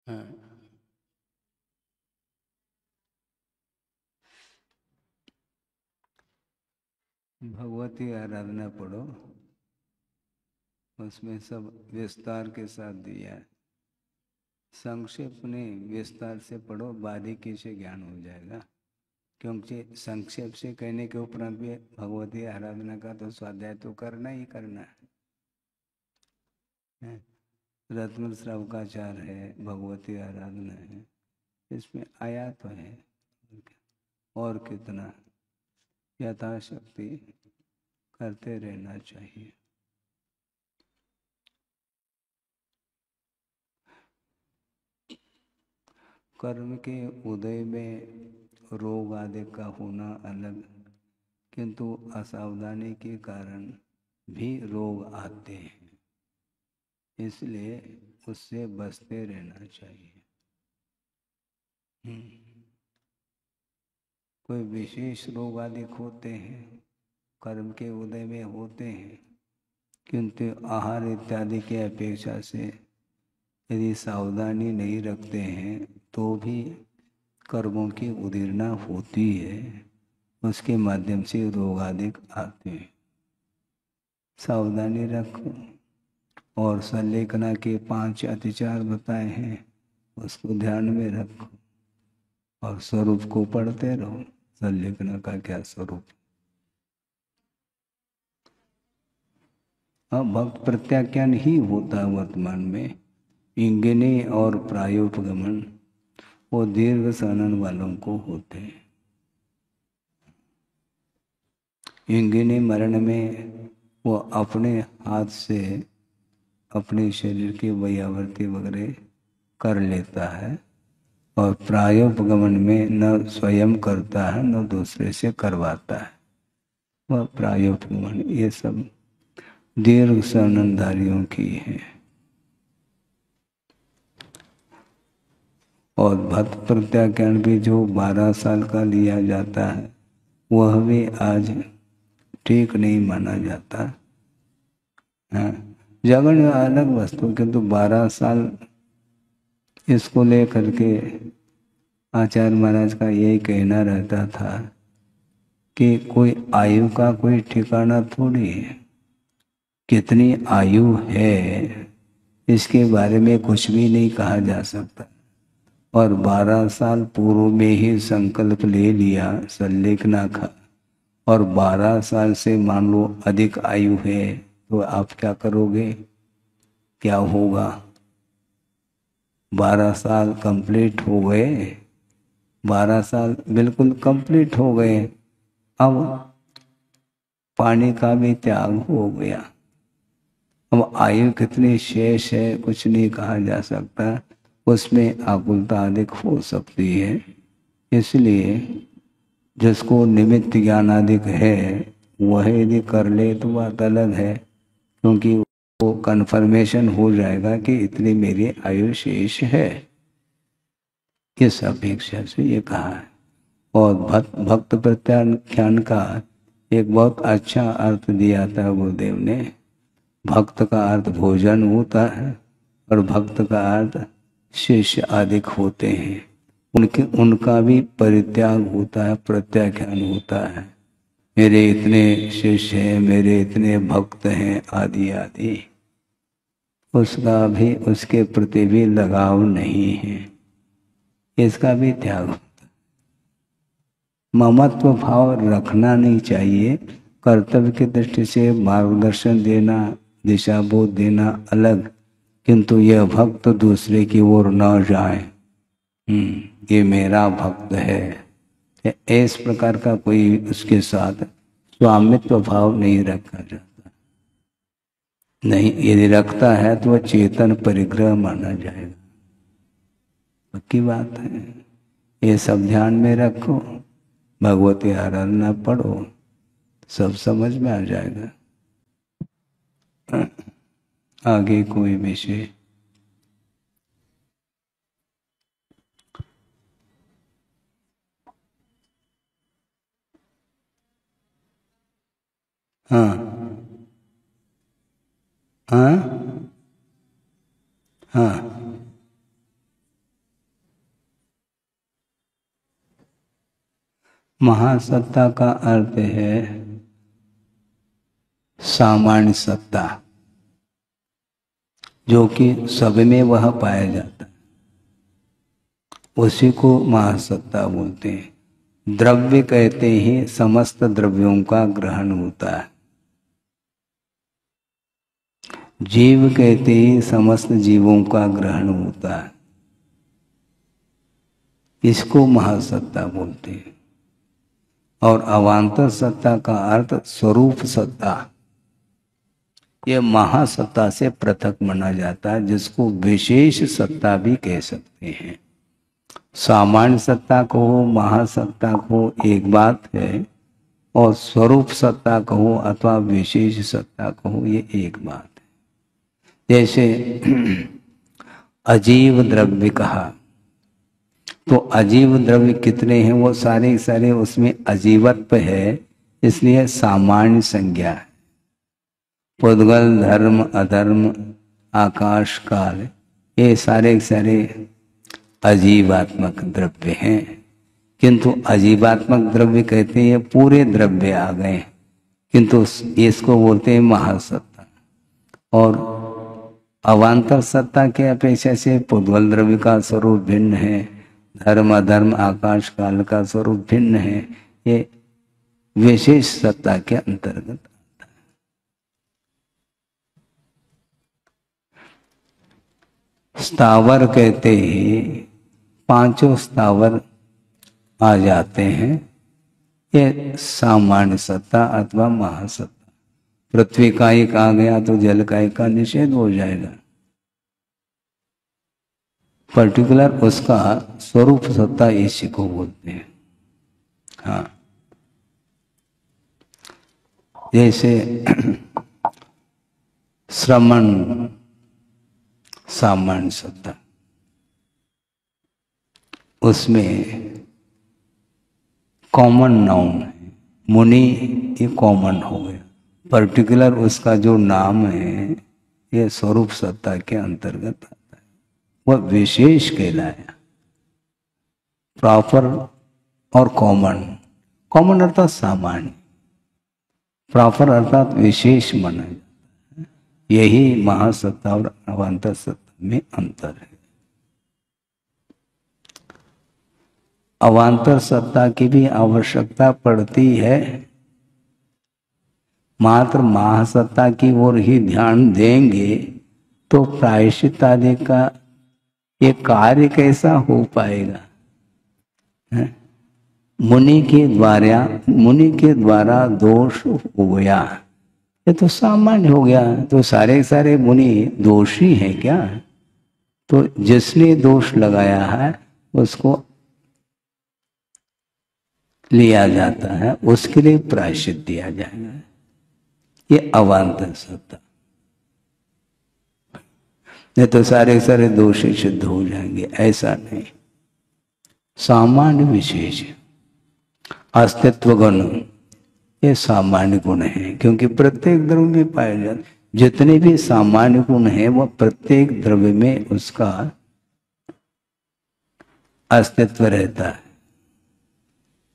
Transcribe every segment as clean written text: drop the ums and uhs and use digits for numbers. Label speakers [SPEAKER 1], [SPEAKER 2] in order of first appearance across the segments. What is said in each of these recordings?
[SPEAKER 1] हाँ। भगवती आराधना पढ़ो, उसमें सब विस्तार के साथ दिया है। संक्षेप में विस्तार से पढ़ो, बारीकी से ज्ञान हो जाएगा। क्योंकि संक्षेप से कहने के उपरांत भी भगवती आराधना का तो स्वाध्याय तो करना ही करना है। रत्न श्रवकाचार है, भगवती आराधना है, इसमें आया तो है। और कितना यथाशक्ति करते रहना चाहिए। कर्म के उदय में रोग आदि का होना अलग, किंतु असावधानी के कारण भी रोग आते हैं, इसलिए उससे बचते रहना चाहिए। कोई विशेष रोग आदि होते हैं, कर्म के उदय में होते हैं, किंतु आहार इत्यादि के अपेक्षा से यदि सावधानी नहीं रखते हैं तो भी कर्मों की उदीर्णा होती है, उसके माध्यम से रोग आदि आते हैं। सावधानी रखो। और संलेखना के 5 अतिचार बताए हैं, उसको ध्यान में रखो और स्वरूप को पढ़ते रहो। संलेखना का क्या स्वरूप। हाँ, भक्त प्रत्याख्यान ही होता है वर्तमान में। इंगिनी और प्रायोपगमन वो दीर्घ सनन वालों को होते हैं। इंगिनी मरण में वो अपने हाथ से अपने शरीर की वयावर्ती वगैरह कर लेता है, और प्रायोपगमन में न स्वयं करता है न दूसरे से करवाता है। वह प्रायोपगमन ये सब दीर्घ सननधारियों की है। और भक्त प्रत्याख्यान भी जो 12 साल का लिया जाता है, वह भी आज ठीक नहीं माना जाता। हाँ, जगन अलग वस्तु, किंतु 12 साल इसको लेकर के आचार्य महाराज का यही कहना रहता था कि कोई आयु का कोई ठिकाना थोड़ी है। कितनी आयु है इसके बारे में कुछ भी नहीं कहा जा सकता। और 12 साल पूर्व में ही संकल्प ले लिया संलेखना का, और 12 साल से मान लो अधिक आयु है, तो आप क्या करोगे, क्या होगा। 12 साल कंप्लीट हो गए, 12 साल बिल्कुल कंप्लीट हो गए, अब पानी का भी त्याग हो गया। अब आयु कितनी शेष है कुछ नहीं कहा जा सकता, उसमें आकुलता अधिक हो सकती है। इसलिए जिसको निमित्त ज्ञान अधिक है वह यदि कर ले तो बात अलग है, क्योंकि वो कन्फर्मेशन हो जाएगा कि इतनी मेरी आयु शेष है, इस अपेक्षा से ये कहा है। और भक्त प्रत्याख्यान का एक बहुत अच्छा अर्थ दिया था गुरुदेव ने। भक्त का अर्थ भोजन होता है और भक्त का अर्थ शिष्य अधिक होते हैं, उनका भी परित्याग होता है, प्रत्याख्यान होता है। मेरे इतने शिष्य हैं, मेरे इतने भक्त हैं, आदि आदि, उसका भी उसके प्रति भी लगाव नहीं है, इसका भी त्याग होता है। ममत्व भाव रखना नहीं चाहिए। कर्तव्य की दृष्टि से मार्गदर्शन देना, दिशा बोध देना अलग, किंतु यह भक्त दूसरे की ओर न जाए, ये मेरा भक्त है, इस प्रकार का कोई उसके साथ स्वामित्व भाव नहीं रखा जाता। नहीं, यदि रखता है तो वह चेतन परिग्रह माना जाएगा। पक्की बात है। ये सब ध्यान में रखो, भगवती आराधना पढ़ो, सब समझ में आ जाएगा। आगे कोई विषय। हाँ हाँ हाँ महासत्ता का अर्थ है सामान्य सत्ता, जो कि सब में वह पाया जाता है, उसी को महासत्ता बोलते हैं। द्रव्य कहते ही समस्त द्रव्यों का ग्रहण होता है। जीव कहते ही समस्त जीवों का ग्रहण होता है, इसको महासत्ता बोलते हैं। और अवान्तर सत्ता का अर्थ स्वरूप सत्ता, यह महासत्ता से पृथक माना जाता है, जिसको विशेष सत्ता भी कह सकते हैं। सामान्य सत्ता कहो, महासत्ता कहो, एक बात है, और स्वरूप सत्ता कहो अथवा विशेष सत्ता कहो, ये एक बात है। जैसे अजीव द्रव्य कहा, तो अजीव द्रव्य कितने हैं? वो सारे सारे उसमें अजीवत्व है, इसलिए सामान्य संज्ञा है। पुद्गल, धर्म, अधर्म, आकाश, काल, ये सारे सारे अजीवात्मक द्रव्य हैं। किंतु अजीवात्मक द्रव्य कहते हैं पूरे द्रव्य आ गए, किंतु इसको बोलते हैं महासत्ता। और अवान्तर सत्ता के अपेक्षा से पुद्गल द्रव्य का स्वरूप भिन्न है, धर्म, अधर्म, आकाश, काल का स्वरूप भिन्न है, ये विशेष सत्ता के अंतर्गत आता है। स्थावर कहते ही पांचों स्थावर आ जाते हैं, ये सामान्य सत्ता अथवा महासत्ता। पृथ्वी का एक आ गया तो जल का एक का निषेध हो जाएगा, पर्टिकुलर उसका स्वरूप सत्ता इसी को बोलते हैं। हाँ, जैसे श्रवण सामान्य सत्ता, उसमें कॉमन नाउन है, मुनि ये कॉमन हो गया, पर्टिकुलर उसका जो नाम है ये स्वरूप सत्ता के अंतर्गत आता है, वह विशेष कहलाया। प्रॉपर और कॉमन, कॉमन अर्थात सामान्य, प्रॉपर अर्थात विशेष माना जाता है। यही महासत्ता और अवान्तर सत्ता में अंतर है। अवान्तर सत्ता की भी आवश्यकता पड़ती है, मात्र महासत्ता की ओर ही ध्यान देंगे तो प्रायश्चित आदि का ये कार्य कैसा हो पाएगा? मुनि के द्वारा दोष हो गया, ये तो सामान्य हो गया, तो सारे सारे मुनि दोषी हैं क्या? तो जिसने दोष लगाया है उसको लिया जाता है, उसके लिए प्रायश्चित दिया जाएगा। ये अवान्तर सत्ता, नहीं तो सारे सारे दोषी सिद्ध हो जाएंगे, ऐसा नहीं। सामान्य विशेष अस्तित्व गुण, ये सामान्य गुण है, क्योंकि प्रत्येक द्रव्य में पाए जाते, जितने भी सामान्य गुण है वह प्रत्येक द्रव्य में उसका अस्तित्व रहता है।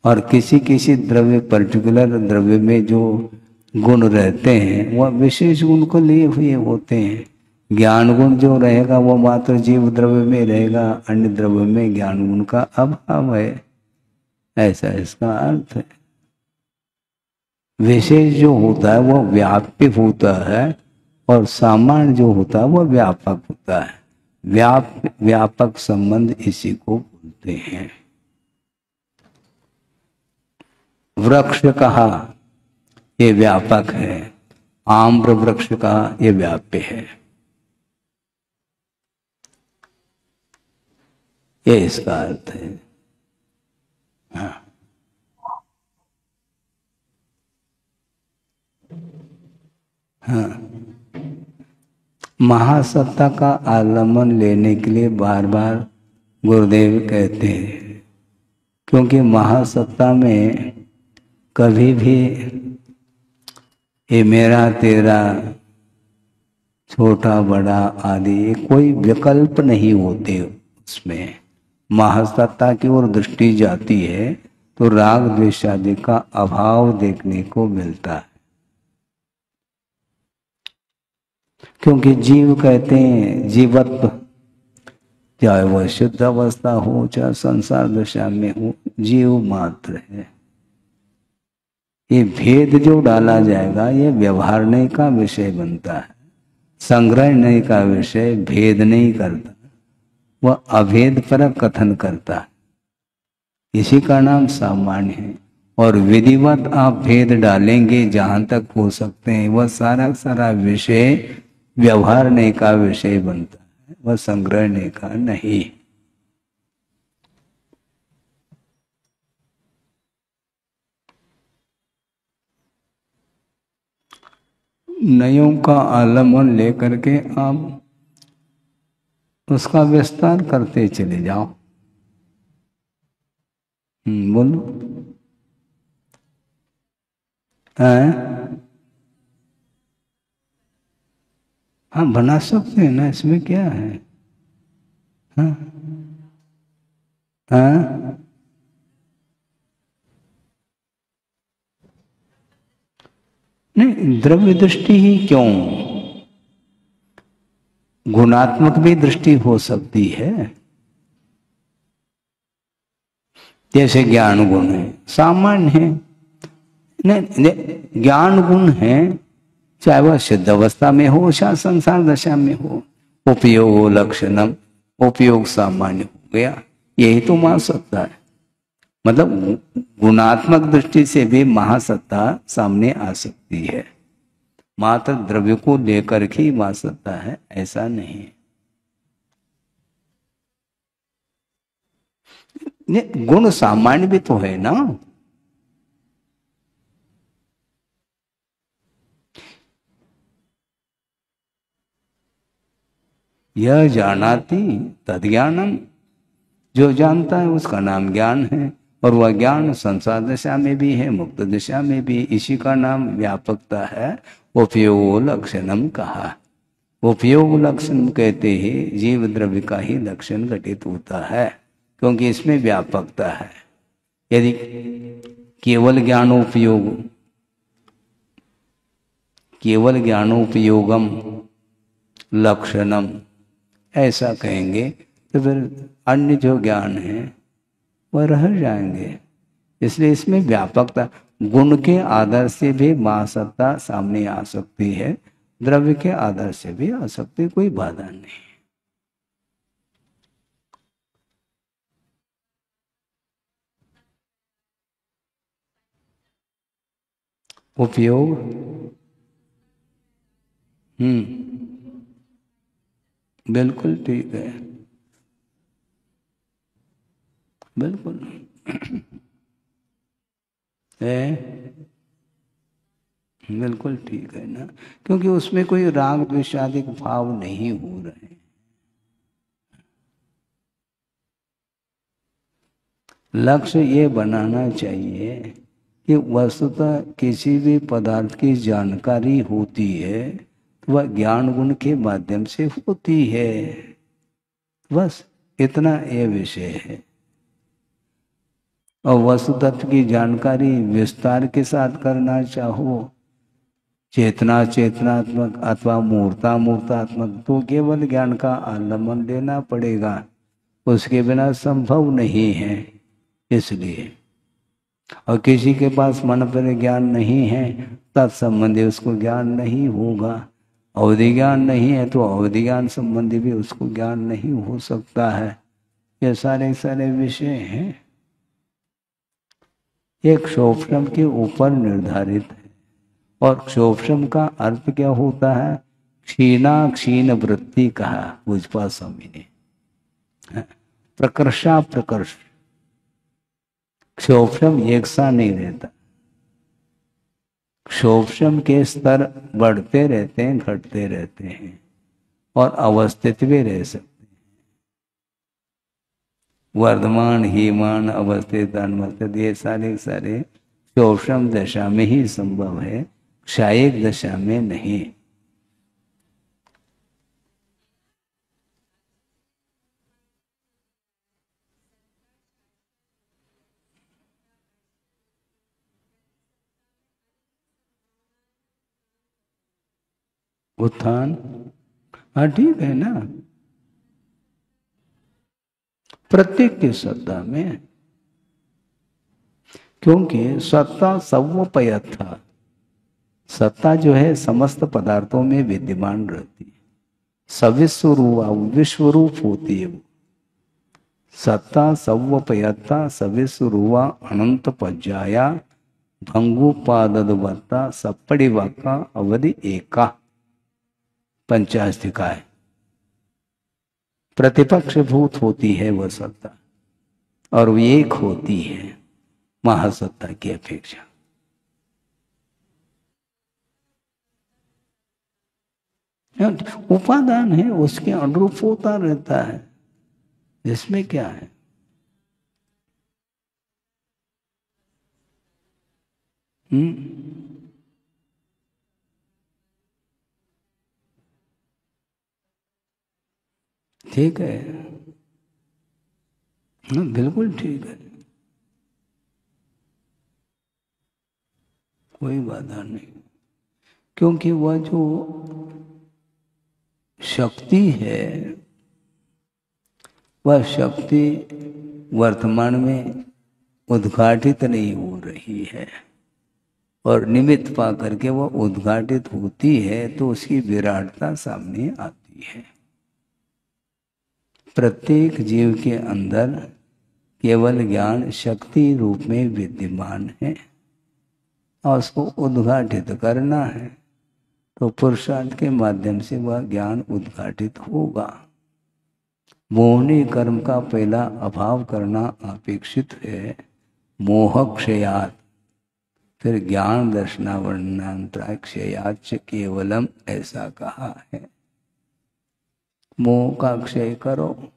[SPEAKER 1] और किसी किसी द्रव्य, पर्टिकुलर द्रव्य में जो गुण रहते हैं वह विशेष गुण को लिए हुए होते हैं। ज्ञान गुण जो रहेगा वो मात्र जीव द्रव्य में रहेगा, अन्य द्रव्य में ज्ञान गुण का अभाव है, ऐसा इसका अर्थ है। विशेष जो होता है वह व्याप्य होता है, और सामान्य जो होता है वह व्यापक होता है। व्यापक संबंध इसी को बोलते हैं। वृक्ष कहा ये व्यापक है, आम्र वृक्ष कहा ये व्याप्य है, ये इसका अर्थ है। हाँ, हाँ, महासत्ता का आलम्बन लेने के लिए बार बार गुरुदेव कहते हैं, क्योंकि महासत्ता में कभी भी ये मेरा तेरा, छोटा बड़ा आदि कोई विकल्प नहीं होते उसमें। महासत्ता की ओर दृष्टि जाती है तो राग द्वेष आदि का अभाव देखने को मिलता है। क्योंकि जीव कहते हैं जीवत्व, चाहे वह शुद्ध अवस्था हो चाहे संसार दशा में हो, जीव मात्र है। ये भेद जो डाला जाएगा ये व्यवहारने का विषय बनता है, संग्रहणे का विषय भेद नहीं करता, वह अभेद पर कथन करता है। इसी का नाम सामान्य है। और विधिवत आप भेद डालेंगे जहां तक हो सकते हैं, वह सारा सारा विषय व्यवहारने का विषय बनता है, वह संग्रहने का नहीं। नयों का आलम्बन लेकर के आप उसका विस्तार करते चले जाओ। बोलो। हाँ बना सकते हैं ना, इसमें क्या है। हाँ हाँ नहीं, द्रव्य दृष्टि ही क्यों, गुणात्मक भी दृष्टि हो सकती है। जैसे ज्ञान गुण है, सामान्य है। नहीं, ज्ञान गुण है, चाहे वह सिद्ध अवस्था में हो चाहे संसार दशा में हो। उपयोग लक्षणम, उपयोग सामान्य हो गया, यही तो महासत्ता है। मतलब गुणात्मक दृष्टि से भी महासत्ता सामने आ सकती है, मात्र द्रव्य को लेकर के महासत्ता है ऐसा नहीं। ये गुण सामान्य भी तो है ना। यह जानाति तद्ज्ञानम, जो जानता है उसका नाम ज्ञान है। और वह ज्ञान संसार दशा में भी है, मुक्त दशा में भी। इसी का नाम व्यापकता है, उपयोग लक्षणम कहा। उपयोग लक्षण कहते ही जीव द्रव्य का ही लक्षण घटित होता है, क्योंकि इसमें व्यापकता है। यदि केवल ज्ञानोपयोग, केवल ज्ञानोपयोगम लक्षणम ऐसा कहेंगे तो फिर अन्य जो ज्ञान है वह रह जाएंगे। इसलिए इसमें व्यापकता, गुण के आधार से भी महासत्ता सामने आ सकती है, द्रव्य के आधार से भी आ सकती, कोई बाधा नहीं। उपयोग बिल्कुल ठीक है, बिल्कुल है, बिल्कुल ठीक है ना। क्योंकि उसमें कोई राग द्वेषादिक भाव नहीं हो रहे। लक्ष्य ये बनाना चाहिए कि वस्तुतः किसी भी पदार्थ की जानकारी होती है तो वह ज्ञान गुण के माध्यम से होती है, बस इतना ये विषय है। और वस्तु तत्व की जानकारी विस्तार के साथ करना चाहो, चेतना चेतनात्मक अथवा मूर्ता मूर्तात्मक, तो केवल ज्ञान का आलम्बन लेना पड़ेगा, उसके बिना संभव नहीं है। इसलिए और किसी के पास मन पर ज्ञान नहीं है, तत्संबंधी उसको ज्ञान नहीं होगा। अवधि ज्ञान नहीं है तो अवधि ज्ञान संबंधी भी उसको ज्ञान नहीं हो सकता है। ये सारे सारे विषय हैं, एक क्षोभम के ऊपर निर्धारित है। और क्षोभम का अर्थ क्या होता है, क्षीणा क्षीण वृत्ति कहा पूजपा स्वामी ने। प्रकर्षा प्रकर्ष, क्षोभम एक सा नहीं रहता, क्षोभम के स्तर बढ़ते रहते हैं घटते रहते हैं और अवस्थित भी रह सकते हैं। वर्धमान हीमान अवस्थित अनवस्थित ये सारे सारे क्षोभम दशा में ही संभव है, क्षायिक दशा में नहीं। उत्थान, हाँ ठीक है ना, प्रत्येक की सत्ता में, क्योंकि सत्ता सर्वोपयत था। सत्ता जो है समस्त पदार्थों में विद्यमान रहती है, सविस्वरूपा विश्वरूप होती है वो। सत्ता सर्वोपयता सविस्वरूपा अनंत पज्जाया भंगुपादवत्ता सप्पड़ी वाका अवधि एका, पंचास्तिका है। प्रतिपक्ष भूत होती है वह सत्ता, और वो एक होती है महासत्ता की अपेक्षा। उपादान है, उसके अनुरूप होता रहता है, इसमें क्या है। हम्म, ठीक है, हाँ बिल्कुल ठीक है, कोई बाधा नहीं, क्योंकि वह जो शक्ति है, वह शक्ति वर्तमान में उद्घाटित नहीं हो रही है, और निमित्त पा करके वह उद्घाटित होती है तो उसकी विराटता सामने आती है। प्रत्येक जीव के अंदर केवल ज्ञान शक्ति रूप में विद्यमान है, और उसको उद्घाटित करना है, तो पुरुषार्थ के माध्यम से वह ज्ञान उद्घाटित होगा। मोहनी कर्म का पहला अभाव करना अपेक्षित है, मोह क्षयात, फिर ज्ञान दर्शनावर्णांतराक्षयाच केवलम, ऐसा कहा है। मोह का क्षय करो,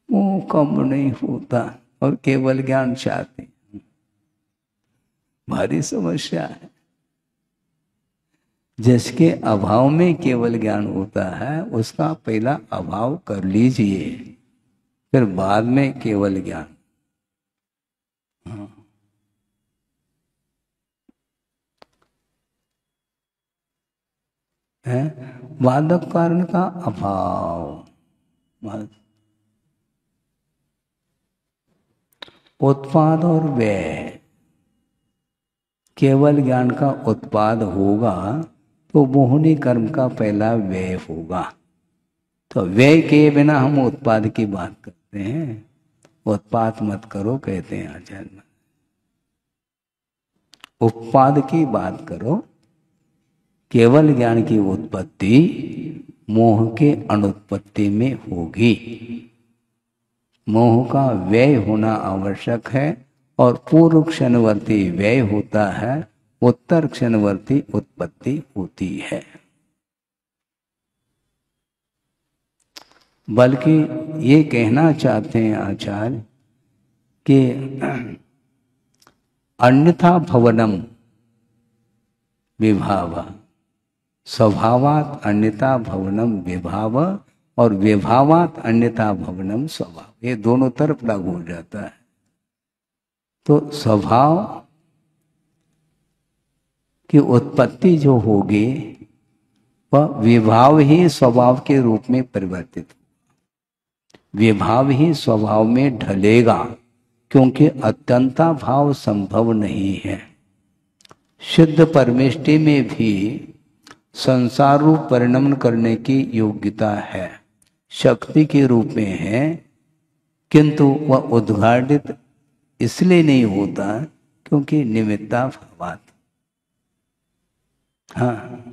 [SPEAKER 1] मोह कम नहीं होता, और केवल ज्ञान चाहते, भारी समस्या है। जिसके अभाव में केवल ज्ञान होता है उसका पहला अभाव कर लीजिए, फिर बाद में केवल ज्ञान। हाँ। है बाधक कारण का अभाव, उत्पाद और व्यय, केवल ज्ञान का उत्पाद होगा तो मोहनी कर्म का पहला व्यय होगा। तो व्यय के बिना हम उत्पाद की बात करते हैं, उत्पाद मत करो कहते हैं आचार्य, उत्पाद की बात करो। केवल ज्ञान की उत्पत्ति मोह के अनुत्पत्ति में होगी, मोह का व्यय होना आवश्यक है, और पूर्व क्षणवर्ती व्यय होता है, उत्तर क्षणवर्ती उत्पत्ति होती है। बल्कि ये कहना चाहते हैं आचार्य कि अन्यथा भवनम विभाव, स्वभावात अन्यथा भवनम विभाव, और विभावात अन्यथा भवनम स्वभाव, ये दोनों तरफ लागू हो जाता है। तो स्वभाव की उत्पत्ति जो होगी वह विभाव ही स्वभाव के रूप में परिवर्तित, विभाव ही स्वभाव में ढलेगा, क्योंकि अत्यंता भाव संभव नहीं है। शुद्ध परमेष्टि में भी संसार रूप परिणमन करने की योग्यता है, शक्ति के रूप में है, किंतु वह उद्घाटित इसलिए नहीं होता क्योंकि निमित्ता भावात, हाँ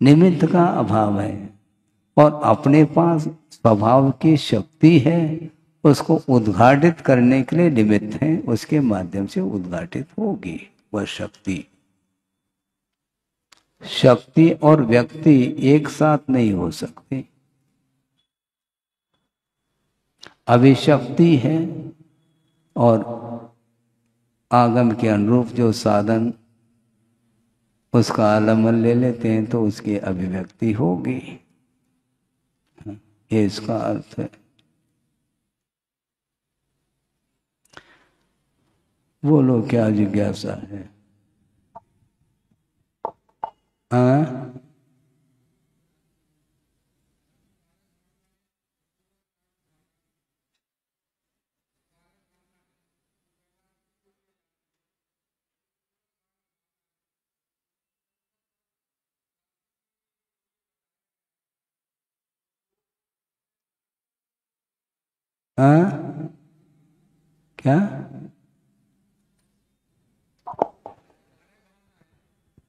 [SPEAKER 1] निमित्त का अभाव है, और अपने पास स्वभाव की शक्ति है, उसको उद्घाटित करने के लिए निमित्त है, उसके माध्यम से उद्घाटित होगी वह शक्ति। शक्ति और व्यक्ति एक साथ नहीं हो सकते। अभी शक्ति है और आगम के अनुरूप जो साधन उसका आलम्बन ले लेते हैं तो उसकी अभिव्यक्ति होगी, ये इसका अर्थ है। बोलो क्या जिज्ञासा है। हाँ हाँ क्या?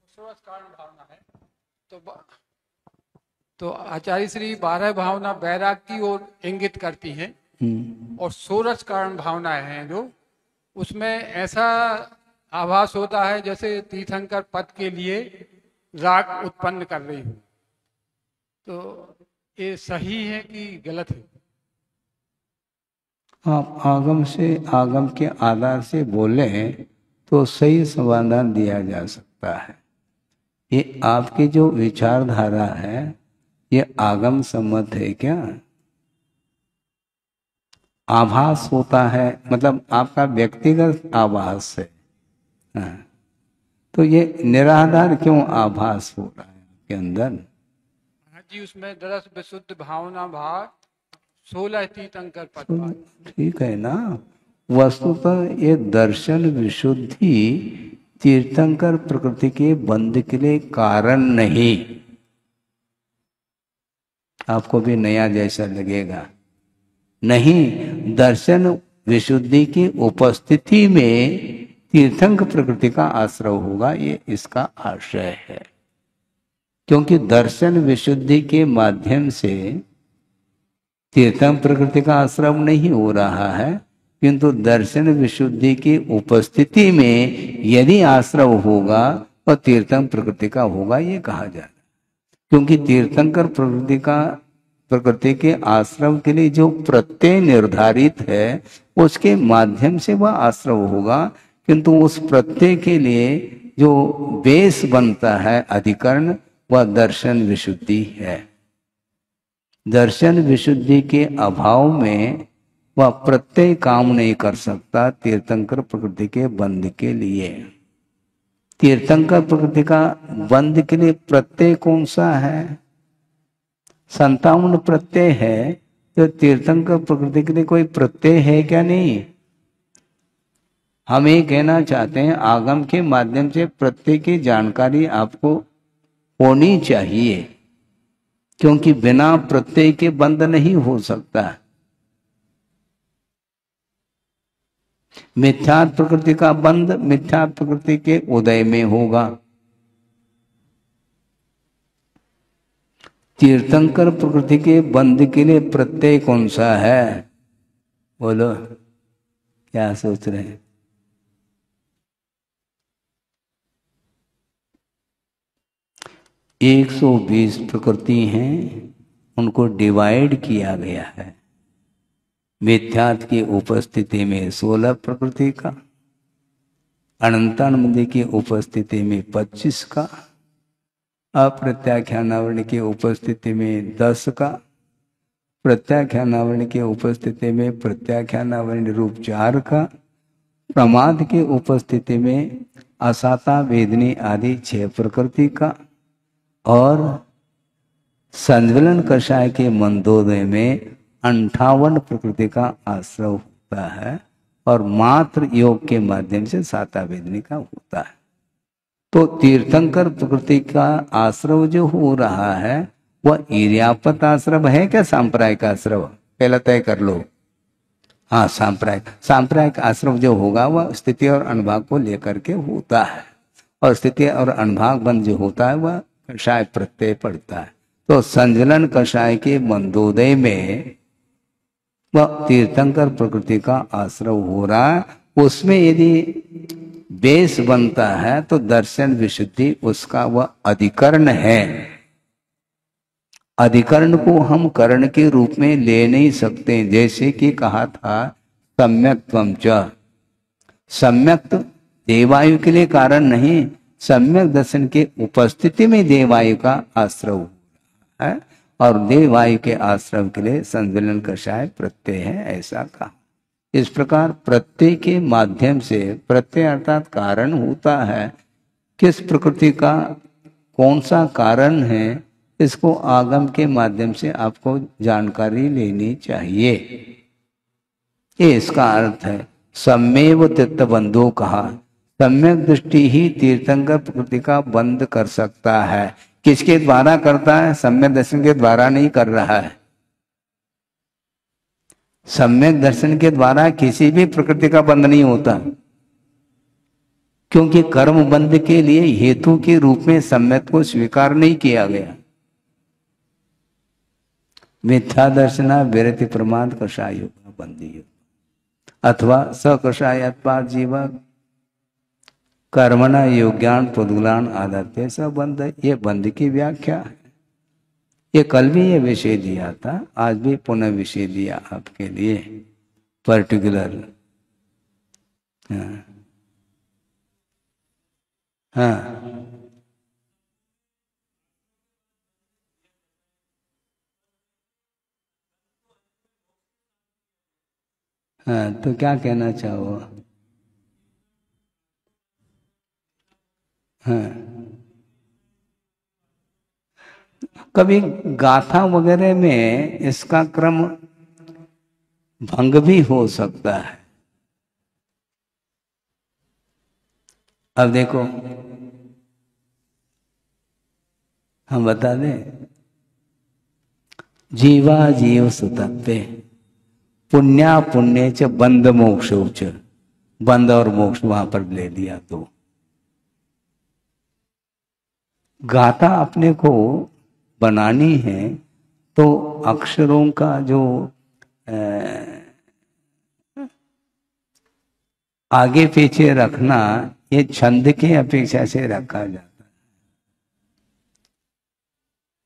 [SPEAKER 2] सोच कारण भावना है। तो तो आचार्य श्री 12 भावना बैराग की ओर इंगित करती हैं। और 16 कारण भावनाएं हैं जो उसमें ऐसा आभास होता है जैसे तीर्थंकर पद के लिए राग उत्पन्न कर रही हूँ। तो ये सही है कि गलत है?
[SPEAKER 1] आप आगम से, आगम के आधार से बोले तो सही समाधान दिया जा सकता है। ये आपकी जो विचारधारा है ये आगम सम्मत है क्या? आभास होता है मतलब आपका व्यक्तिगत आभास है। हाँ। तो ये निराधार क्यों आभास हो रहा है आपके अंदर?
[SPEAKER 2] हाँ जी, उसमें दरस विशुद्ध भावना भाग 16 तीर्थंकर पद
[SPEAKER 1] तो
[SPEAKER 2] पाठ।
[SPEAKER 1] ठीक है ना। वस्तुतः ये दर्शन विशुद्धि तीर्थंकर प्रकृति के बंध के लिए कारण नहीं। आपको भी नया जैसा लगेगा, नहीं, दर्शन विशुद्धि की उपस्थिति में तीर्थंक प्रकृति का आश्रय होगा, ये इसका आशय है। क्योंकि दर्शन विशुद्धि के माध्यम से तीर्थंक प्रकृति का आश्रय नहीं हो रहा है, किंतु दर्शन विशुद्धि की उपस्थिति में यदि आश्रय होगा तो तीर्थंक प्रकृति का होगा, ये कहा जा रहा है। क्योंकि तीर्थंकर प्रकृति के आश्रम के लिए जो प्रत्यय निर्धारित है उसके माध्यम से वह आश्रम होगा, किंतु उस प्रत्यय के लिए जो बेस बनता है अधिकरण वह दर्शन विशुद्धि है। दर्शन विशुद्धि के अभाव में वह प्रत्यय काम नहीं कर सकता तीर्थंकर प्रकृति के बंध के लिए। तीर्थंकर प्रकृति का बंध के लिए प्रत्यय कौन सा है? 57 प्रत्यय है। तो तीर्थंकर प्रकृति के लिए कोई प्रत्यय है क्या? नहीं। हम ये कहना चाहते हैं आगम के माध्यम से प्रत्यय की जानकारी आपको होनी चाहिए, क्योंकि बिना प्रत्यय के बंध नहीं हो सकता। मिथ्या प्रकृति का बंध मिथ्या प्रकृति के उदय में होगा। तीर्थंकर प्रकृति के बंध के लिए प्रत्यय कौन सा है? बोलो, क्या सोच रहे हैं? एक 120 प्रकृति हैं, उनको डिवाइड किया गया है। मिथ्यात्व की उपस्थिति में 16 प्रकृति का, अनंतानंद की उपस्थिति में 25 का, अप्रत्याख्यानावरण की उपस्थिति में 10 का, प्रत्याख्यानावरण की उपस्थिति में प्रत्याख्यानावरण रूप 4 का, प्रमाद की उपस्थिति में असाता वेदनी आदि 6 प्रकृति का, और संज्वलन कषाय के मंदोदय में 58 प्रकृति का आश्रय होता है, और मात्र योग के माध्यम से साता वेदनी का होता है। तो तीर्थंकर प्रकृति का आश्रय जो हो रहा है वह इर्यापत आश्रय है क्या सांप्रायिक आश्रय? पहला तय कर लो। हाँ, सांप्रायिक आश्रय जो होगा वह स्थिति और अनुभाग को लेकर के होता है, और स्थिति और अनुभाग बंद जो होता है वह कषाय प्रत्यय पड़ता है। तो संज्वलन कषाय के मंदोदय में वह तीर्थंकर प्रकृति का आश्रय हो रहा है। उसमें यदि बेस बनता है तो दर्शन विशुद्धि उसका वह अधिकरण है। अधिकरण को हम करण के रूप में ले नहीं सकते। जैसे कि कहा था सम्यक्त्वम च, सम्यक्त देवायु के लिए कारण नहीं, सम्यक दर्शन के उपस्थिति में देवायु का आश्रय है, और देवायु के आश्रय के लिए संज्वलन कषाय प्रत्यय है, ऐसा कहा। इस प्रकार प्रत्यय के माध्यम से, प्रत्यय अर्थात कारण होता है किस प्रकृति का, कौन सा कारण है, इसको आगम के माध्यम से आपको जानकारी लेनी चाहिए। ये इसका अर्थ है। सम्मेव तीर्थबंधो कहा, सम्यक दृष्टि ही तीर्थंकर प्रकृति का बंद कर सकता है। किसके द्वारा करता है? सम्यक दर्शन के द्वारा नहीं कर रहा है। सम्यक दर्शन के द्वारा किसी भी प्रकृति का बंध नहीं होता, क्योंकि कर्म बंध के लिए हेतु के रूप में सम्यक को स्वीकार नहीं किया गया। मिथ्या दर्शना विरति प्रमाद कषायो बंधी अथवा सकषायत्वा जीव कर्मणा योग्यान प्रदुलान आदत्य स बंध। ये बंध की व्याख्या है। ये कल भी ये विषय दिया था, आज भी पुनः विषय दिया आपके लिए पर्टिकुलर। हाँ हाँ, तो क्या कहना चाहो? हाँ, कभी गाथा वगैरह में इसका क्रम भंग भी हो सकता है। अब देखो, हम बता दें, जीवा जीव सुतत्वे पुण्या पुण्य च बंध मोक्षो च, बंध और मोक्ष वहां पर ले लिया। तो गाथा अपने को बनानी है तो अक्षरों का जो आगे पीछे रखना, ये छंद के अपेक्षा से रखा जाता है।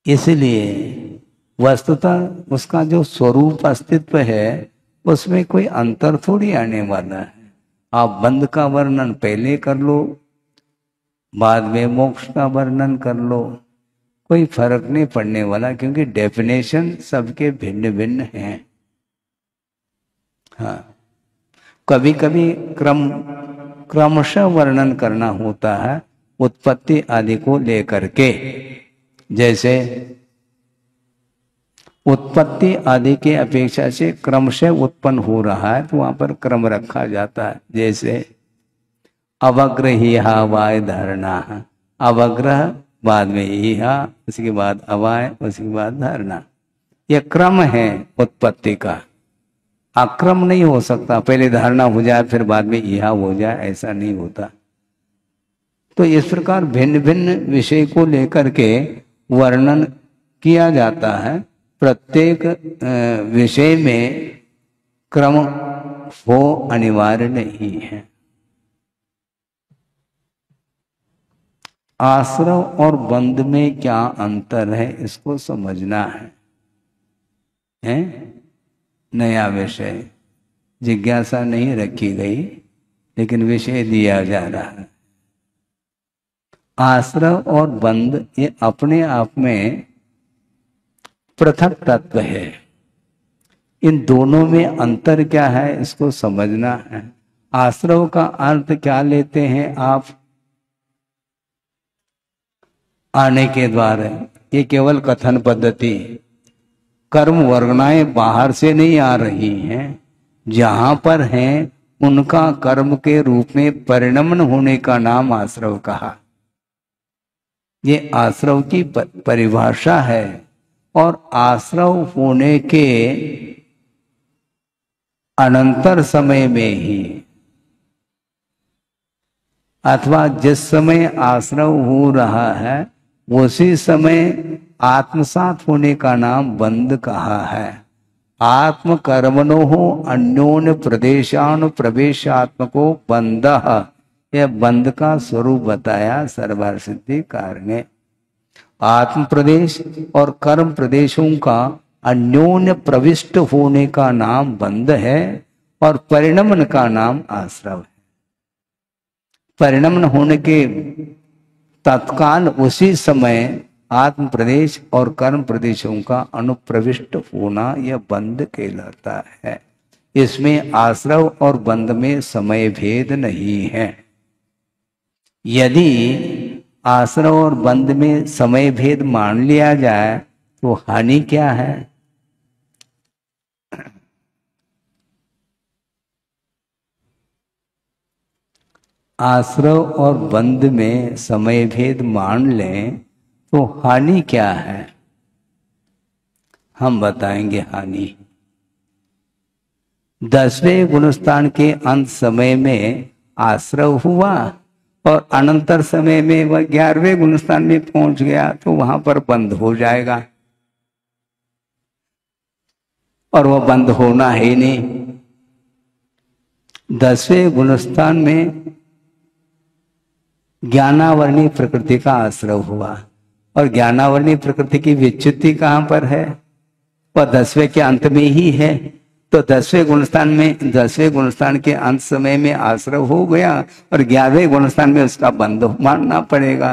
[SPEAKER 1] इसलिए वस्तुतः उसका जो स्वरूप अस्तित्व है उसमें कोई अंतर थोड़ी आने वाला है। आप बंध का वर्णन पहले कर लो, बाद में मोक्ष का वर्णन कर लो, कोई फर्क नहीं पड़ने वाला, क्योंकि डेफिनेशन सबके भिन्न भिन्न हैं। हाँ, कभी कभी क्रमशः वर्णन करना होता है उत्पत्ति आदि को लेकर के। जैसे उत्पत्ति आदि के अपेक्षा से क्रमशः उत्पन्न हो रहा है तो वहां पर क्रम रखा जाता है। जैसे अवग्रह वाय धारणा, अवग्रह बाद में इहा, उसके बाद अवाय, उसके बाद धारणा। यह क्रम है उत्पत्ति का। अक्रम नहीं हो सकता, पहले धारणा हो जाए फिर बाद में इहा हो जाए, ऐसा नहीं होता। तो इस प्रकार भिन्न भिन्न विषय को लेकर के वर्णन किया जाता है। प्रत्येक विषय में क्रम हो अनिवार्य नहीं है। आश्रव और बंध में क्या अंतर है, इसको समझना है? नया विषय, जिज्ञासा नहीं रखी गई, लेकिन विषय दिया जा रहा है। आश्रव और बंध ये अपने आप में पृथक तत्व है। इन दोनों में अंतर क्या है, इसको समझना है। आश्रव का अर्थ क्या लेते हैं आप? आने के द्वारा, ये केवल कथन पद्धति। कर्म वर्गनाएं बाहर से नहीं आ रही हैं, जहां पर हैं उनका कर्म के रूप में परिणमन होने का नाम आश्रव कहा। ये आश्रव की परिभाषा है। और आश्रव होने के अनंतर समय में ही, अथवा जिस समय आश्रव हो रहा है उसी समय आत्मसात होने का नाम बंध कहा है। आत्म कर्मणो अन्योन्य प्रदेशानु प्रवेशात्मको बंध, यह बंध का स्वरूप बताया सर्वसिद्धिकार ने। आत्म प्रदेश और कर्म प्रदेशों का अन्योन्य प्रविष्ट होने का नाम बंध है, और परिणमन का नाम आश्रव है। परिणमन होने के तत्काल उसी समय आत्म प्रदेश और कर्म प्रदेशों का अनुप्रविष्ट होना यह बंध कहलाता है। इसमें आश्रव और बंध में समय भेद नहीं है। यदि आश्रव और बंध में समय भेद मान लिया जाए तो हानि क्या है? आश्रव और बंध में समय भेद मान लें तो हानि क्या है? हम बताएंगे हानि। 10वें गुणस्थान के अंत समय में आश्रव हुआ और अनंतर समय में वह 11वें गुणस्थान में पहुंच गया तो वहां पर बंद हो जाएगा, और वह बंद होना ही नहीं। 10वें गुणस्थान में ज्ञानावरणी प्रकृति का आश्रव हुआ, और ज्ञानावरणी प्रकृति की विच्युति कहां पर है? वह 10वें के अंत में ही है। तो 10वें गुणस्थान में, 10वें गुणस्थान के अंत समय में आश्रव हो गया और 11वें गुणस्थान में उसका बंध मानना पड़ेगा।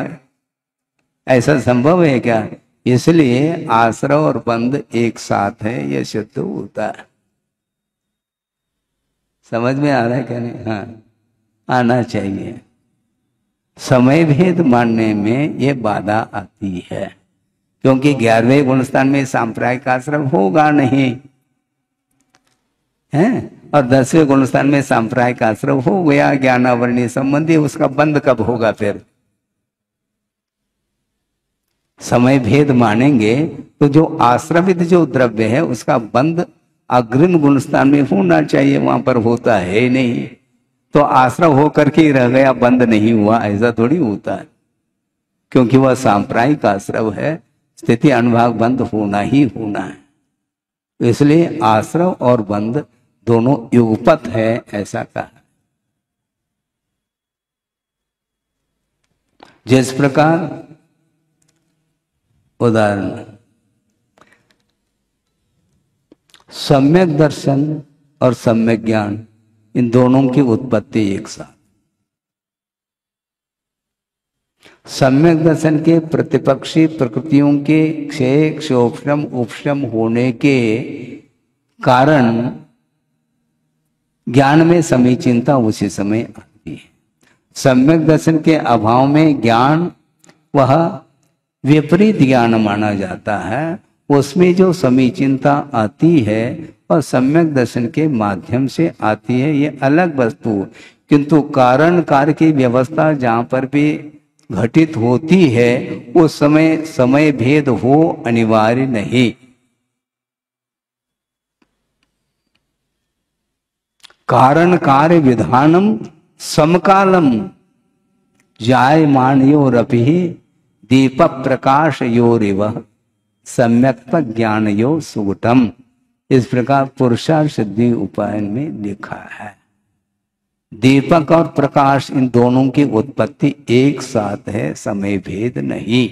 [SPEAKER 1] ऐसा संभव है क्या? इसलिए आश्रव और बंध एक साथ है, यह सिद्ध होता है। समझ में आ रहा है क्या? नहीं? हाँ, आना चाहिए। समय भेद मानने में ये बाधा आती है, क्योंकि 11वें गुणस्थान में सांप्रायिक आश्रव होगा नहीं है, और 10वें गुणस्थान में सांप्रायिक आश्रव हो गया ज्ञानावरणी संबंधी, उसका बंद कब होगा? फिर समय भेद मानेंगे तो जो आश्रवित जो द्रव्य है उसका बंद अग्रिम गुणस्थान में होना चाहिए, वहां पर होता है नहीं। तो आश्रव होकर के रह गया, बंद नहीं हुआ, ऐसा थोड़ी होता है, क्योंकि वह सांप्रायिक आश्रव है। स्थिति अनुभाग बंद होना ही होना है। इसलिए आश्रव और बंद दोनों युगपत है, ऐसा कहा। जिस प्रकार उदाहरण, सम्यक दर्शन और सम्यक ज्ञान, इन दोनों की उत्पत्ति एक साथ। सम्यक दर्शन के प्रतिपक्षी प्रकृतियों के क्षय क्षोभम उपशम होने के कारण ज्ञान में समीचीनता उसी समय आती है। सम्यक दर्शन के अभाव में ज्ञान वह विपरीत ज्ञान माना जाता है, उसमें जो समीचीनता आती है और सम्यक दर्शन के माध्यम से आती है, ये अलग वस्तु। किंतु कारण कार्य की व्यवस्था जहां पर भी घटित होती है उस समय समय भेद हो अनिवार्य नहीं। कारण कार्य विधानम समकालम जायमानयोरपि दीप प्रकाश योरिव सम्यक ज्ञान यो सुगुटम। इस प्रकार पुरुषार्थ सिद्धि उपायन में लिखा है। दीपक और प्रकाश इन दोनों की उत्पत्ति एक साथ है, समय भेद नहीं।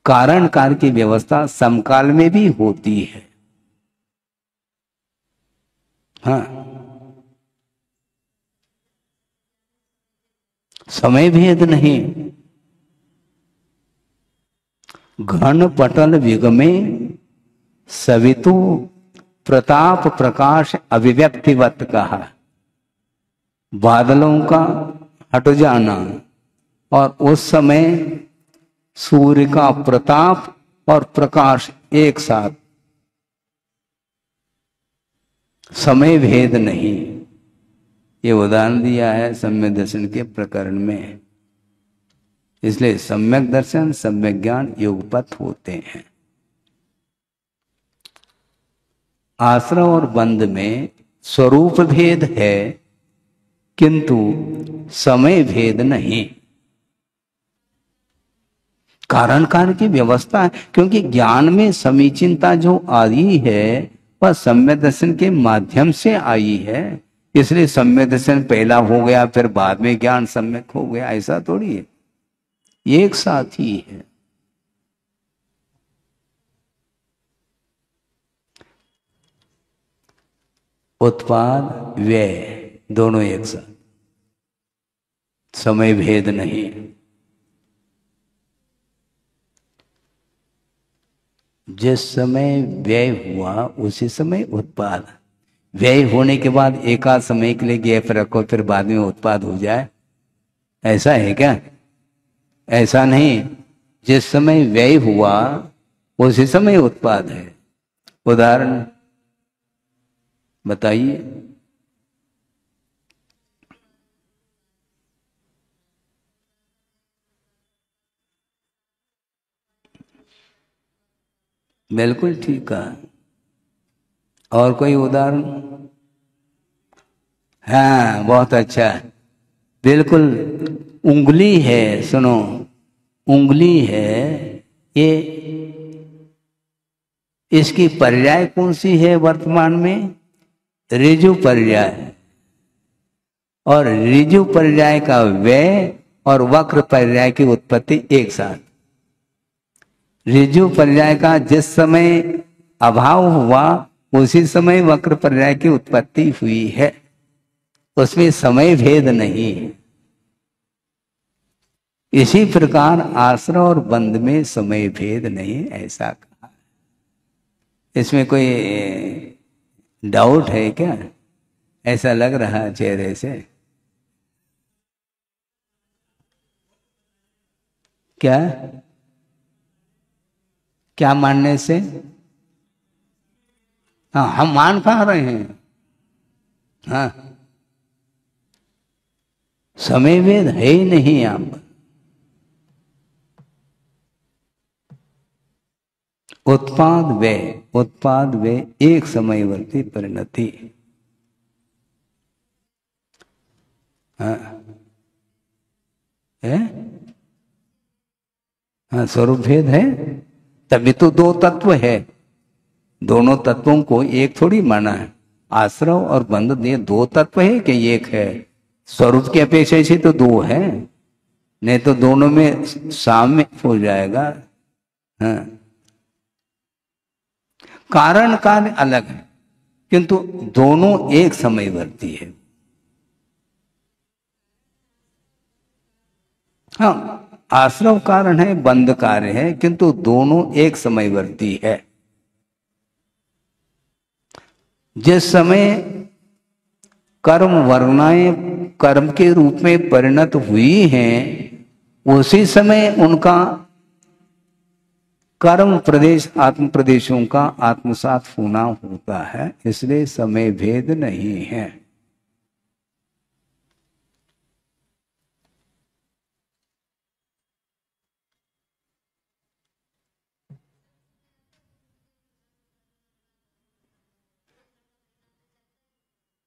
[SPEAKER 1] कारण कार्य की व्यवस्था समकाल में भी होती है। हाँ, समय भेद नहीं। घन पटल विगमे सवितु प्रताप प्रकाश अभिव्यक्तिवत कहा। बादलों का हट जाना और उस समय सूर्य का प्रताप और प्रकाश एक साथ, समय भेद नहीं। ये उदाहरण दिया है सम्यक दर्शन के प्रकरण में। इसलिए सम्यक दर्शन सम्यक ज्ञान युगपत होते हैं। आश्रव और बंध में स्वरूप भेद है किंतु समय भेद नहीं। कारण कार्य की व्यवस्था है, क्योंकि ज्ञान में समीचीनता जो आई है वह सम्यक दर्शन के माध्यम से आई है। इसलिए सम्यक दर्शन पहला हो गया फिर बाद में ज्ञान सम्यक हो गया, ऐसा थोड़ी है, एक साथ ही है। उत्पाद व्यय दोनों एक साथ, समय भेद नहीं। जिस समय व्यय हुआ उसी समय उत्पाद। व्यय होने के बाद एकाध समय के लिए गैप रखो फिर बाद में उत्पाद हो जाए, ऐसा है क्या? ऐसा नहीं, जिस समय व्यय हुआ उसी समय उत्पाद है। उदाहरण बताइए। बिल्कुल ठीक है। और कोई उदाहरण? हाँ, बहुत अच्छा। बिल्कुल। उंगली है, सुनो, उंगली है ये, इसकी पर्याय कौन सी है वर्तमान में? ऋजु पर्याय। और ऋजु पर्याय का व्यय और वक्र पर्याय की उत्पत्ति एक साथ। ऋजु पर्याय का जिस समय अभाव हुआ उसी समय वक्र पर्याय की उत्पत्ति हुई है, उसमें समय भेद नहीं है। इसी प्रकार आश्रय और बंध में समय भेद नहीं, ऐसा कहा। इसमें कोई डाउट है क्या? ऐसा लग रहा है चेहरे से। क्या क्या मानने से? हाँ, हम मान पा रहे हैं। हाँ, समय भेद है ही नहीं यहां पर। उत्पाद वे एक समयवर्ती परिणति। हाँ है, हाँ, स्वरूप भेद है, तभी तो दो तत्व है। दोनों तत्वों को एक थोड़ी माना है। आश्रय और बंध ये दो तत्व है कि एक है? स्वरूप की अपेक्षा से तो दो है, नहीं तो दोनों में साम्य हो जाएगा। हाँ, कारण कार्य अलग है किंतु दोनों एक समयवर्ती है। हाँ, आश्रव कारण है, बंध कार्य है, किंतु दोनों एक समयवर्ती है। जिस समय कर्म वर्णाएं कर्म के रूप में परिणत हुई हैं, उसी समय उनका कर्म प्रदेश आत्म प्रदेशों का आत्मसात होना होता है, इसलिए समय भेद नहीं है।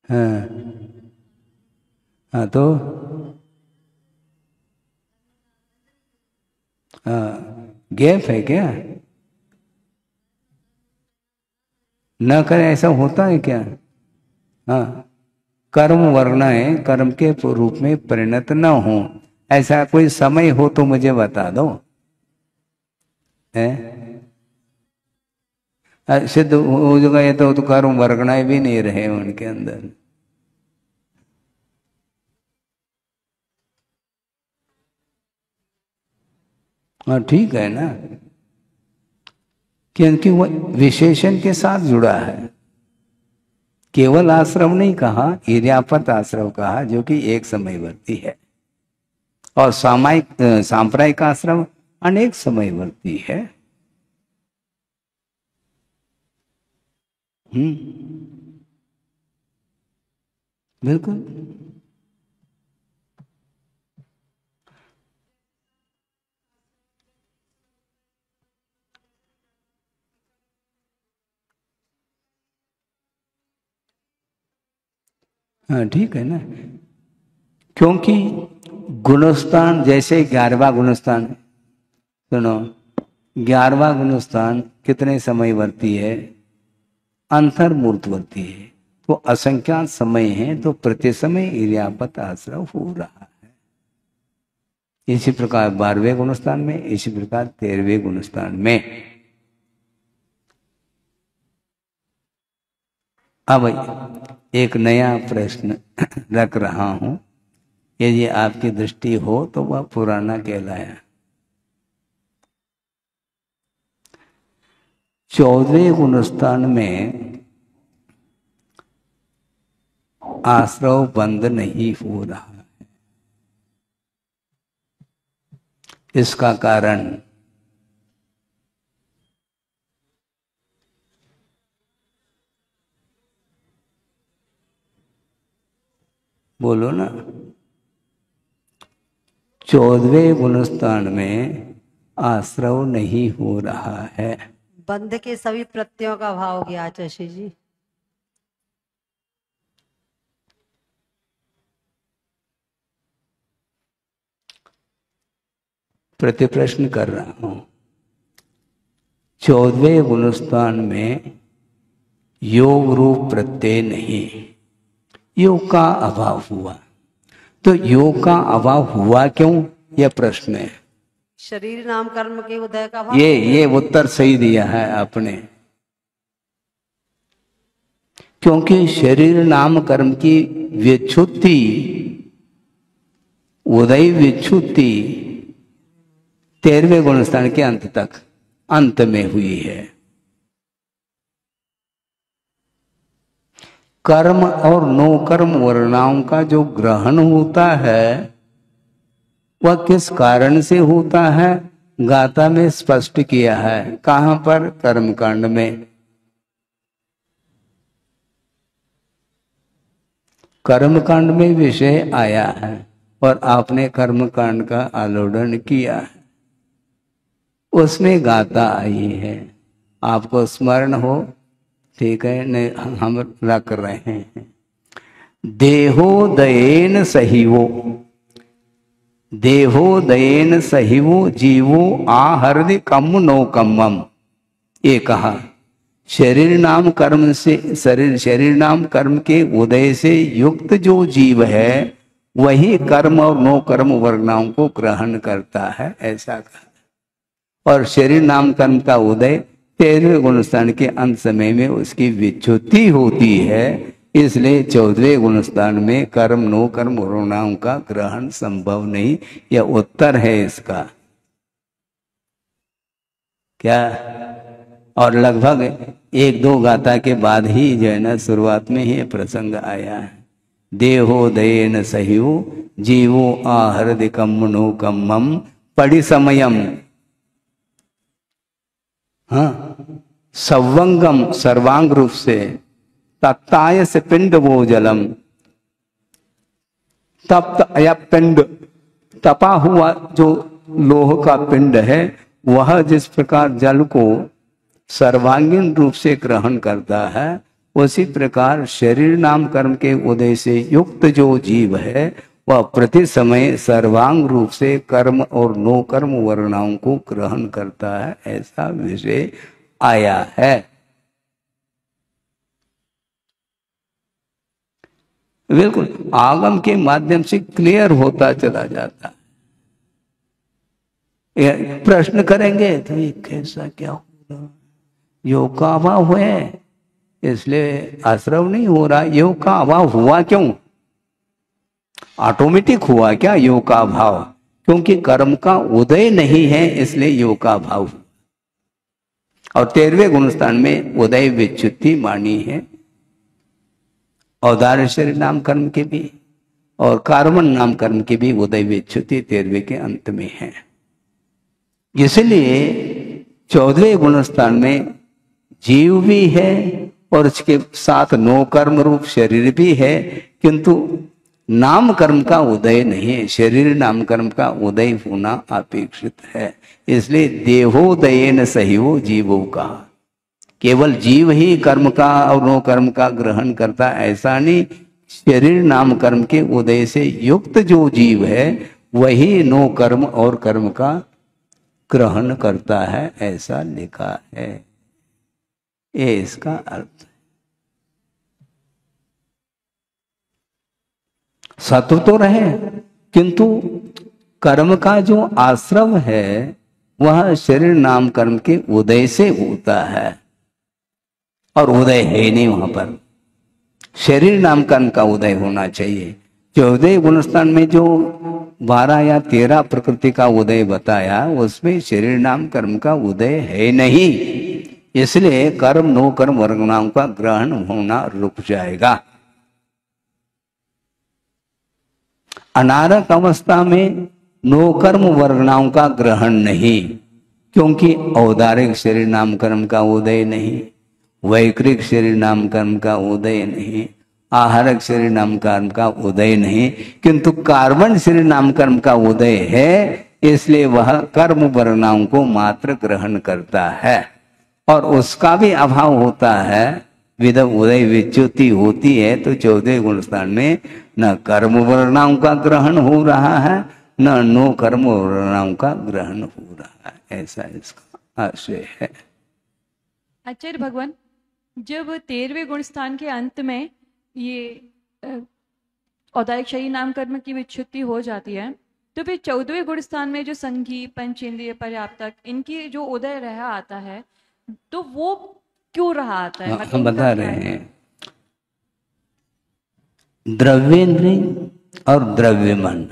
[SPEAKER 1] हाँ, हाँ तो गैप है क्या? न करे ऐसा होता है क्या? हाँ, कर्म वर्णाएं कर्म के रूप में परिणत न हो, ऐसा कोई समय हो तो मुझे बता दो। सिद्ध हो गए तो कर्म वर्गणाएं भी नहीं रहे उनके अंदर। हाँ, ठीक है ना, क्योंकि वह विशेषण के साथ जुड़ा है। केवल आश्रम नहीं कहा, इर्यापत आश्रम कहा, जो कि एक समयवर्ती है। और सामायिक सांप्रदायिक आश्रम अनेक समयवर्ती है। बिल्कुल। हाँ, ठीक है ना, क्योंकि गुणस्थान जैसे 11वां गुणस्थान, सुनो, 11वां गुणस्थान कितने समयवर्ती है? अंतर्मूर्तवर्ती है। तो असंख्यात समय है, तो प्रति समय इर्यापत आश्रय हो रहा है। इसी प्रकार 12वें गुणस्थान में, इसी प्रकार 13वें गुणस्थान में। अब एक नया प्रश्न रख रहा हूं, यदि आपकी दृष्टि हो तो वह पुराना कहलाया। 14वें गुणस्थान में आश्रव बंद नहीं हो रहा है। इसका कारण बोलो ना। 14वें गुणस्थान में आश्रव नहीं हो रहा है।
[SPEAKER 3] बंध के सभी प्रत्ययों का भाव गया आचार्य जी।
[SPEAKER 1] प्रति प्रश्न कर रहा हूं। 14वें गुणस्थान में योग रूप प्रत्यय नहीं, योग का अभाव हुआ। तो योग का अभाव हुआ क्यों, यह प्रश्न है।
[SPEAKER 3] शरीर नाम कर्म के उदय का भाव।
[SPEAKER 1] ये उत्तर सही दिया है आपने, क्योंकि शरीर नाम कर्म की विच्छुत्ति, उदय विच्छुत्ति 13वें गुणस्थान के अंत तक, अंत में हुई है। कर्म और नो कर्म वर्णाओं का जो ग्रहण होता है वह किस कारण से होता है, गाथा में स्पष्ट किया है। कहां पर, कर्मकांड में। कर्मकांड में विषय आया है और आपने कर्मकांड का आलोडन किया है, उसमें गाथा आई है। आपको स्मरण हो, ठीक है, नहीं हम रख रहे हैं। देहोदयेन सहिवो, देहोदयेन सहिवो जीवो आहृदि कम नो कम्मम। ये कहा शरीर नाम कर्म से, शरीर नाम कर्म के उदय से युक्त जो जीव है वही कर्म और नो कर्म वर्णाओं को ग्रहण करता है, ऐसा कहा। और शरीर नाम कर्म का उदय 13वें गुणस्थान के अंत समय में उसकी विच्छुत्ति होती है, इसलिए 14वें गुणस्थान में कर्म नो कर्म वर्णाओं का ग्रहण संभव नहीं। यह उत्तर है इसका। क्या, और लगभग 1-2 गाथा के बाद ही जो है ना, शुरुआत में ही प्रसंग आया है। देहोदयेन सहियो जीवो आहृदि कम्म नो कम्मम पड़ी समयम। हाँ, सवंगम सर्वांग रूप से तत्ताय से पिंड वो जलम, तप्त या पिंड, तपा हुआ जो लोह का पिंड है वह जिस प्रकार जल को सर्वांगीण रूप से ग्रहण करता है, उसी प्रकार शरीर नाम कर्म के उदय से युक्त जो जीव है वह प्रति समय सर्वांग रूप से कर्म और नो कर्म वर्णाओं को ग्रहण करता है, ऐसा विषय आया है। बिल्कुल आगम के माध्यम से क्लियर होता चला जाता है। प्रश्न करेंगे तो ये कैसा क्या होगा, योग का अभाव है इसलिए आश्रव नहीं हो रहा। योग का अभाव हुआ क्यों, ऑटोमेटिक हुआ क्या योग का अभाव, क्योंकि कर्म का उदय नहीं है इसलिए योग का अभाव। और 13वें गुणस्थान में उदय विच्छुत्ति मानी है, औदार्य शरीर नाम कर्म के भी और कार्बन नाम कर्म की भी उदय विच्छुत्ति 13वें के अंत में है। इसलिए 14वें गुणस्थान में जीव भी है और उसके साथ नो कर्म रूप शरीर भी है, किंतु नाम कर्म का उदय नहीं है। शरीर नाम कर्म का उदय होना अपेक्षित है, इसलिए देहोदयेन सहिवो जीवो कहा। केवल जीव ही कर्म का और नो कर्म का ग्रहण करता ऐसा नहीं, शरीर नाम कर्म के उदय से युक्त जो जीव है वही नो कर्म और कर्म का ग्रहण करता है, ऐसा लिखा है। ये इसका अर्थ है। सत्व तो रहे किंतु कर्म का जो आश्रव है वह शरीर नाम कर्म के उदय से होता है, और उदय है ही नहीं वहां पर। शरीर नाम कर्म का उदय होना चाहिए। 14वें गुणस्थान में जो 12 या 13 प्रकृति का उदय बताया उसमें शरीर नाम कर्म का उदय है नहीं, इसलिए कर्म नो कर्म वर्गनाओं का ग्रहण होना रुक जाएगा। अनारक अवस्था में नो कर्म वर्गणाओं का ग्रहण नहीं, क्योंकि औदारिक शरीर नाम कर्म का उदय नहीं, वैकृत शरीर नाम कर्म का उदय नहीं, आहारक शरीर नाम कर्म का उदय नहीं, किंतु कार्बन शरीर नाम कर्म का उदय है। इसलिए वह कर्म वर्गणाओं को मात्र ग्रहण करता है और उसका भी अभाव होता है। विद उदय विच्युति होती है तो 14वें गुण स्थान में न कर्म वर्गणाओं का ग्रहण हो रहा है न नो कर्म वर्गणाओं का ग्रहण हो रहा है। ऐसा इसका आशय है।
[SPEAKER 4] आचार्य भगवान, जब 13वें गुण स्थान के अंत में ये औदायिक शरीर नाम कर्म की विच्युति हो जाती है, तो फिर 14वें गुण स्थान में जो संघी, पंचेंद्रिय, पर्याप्तक, इनकी जो उदय रहा आता है, तो वो क्यों रहा आता है?
[SPEAKER 1] हम बता रहे हैं, द्रव्येंद्रिय और द्रव्य मन,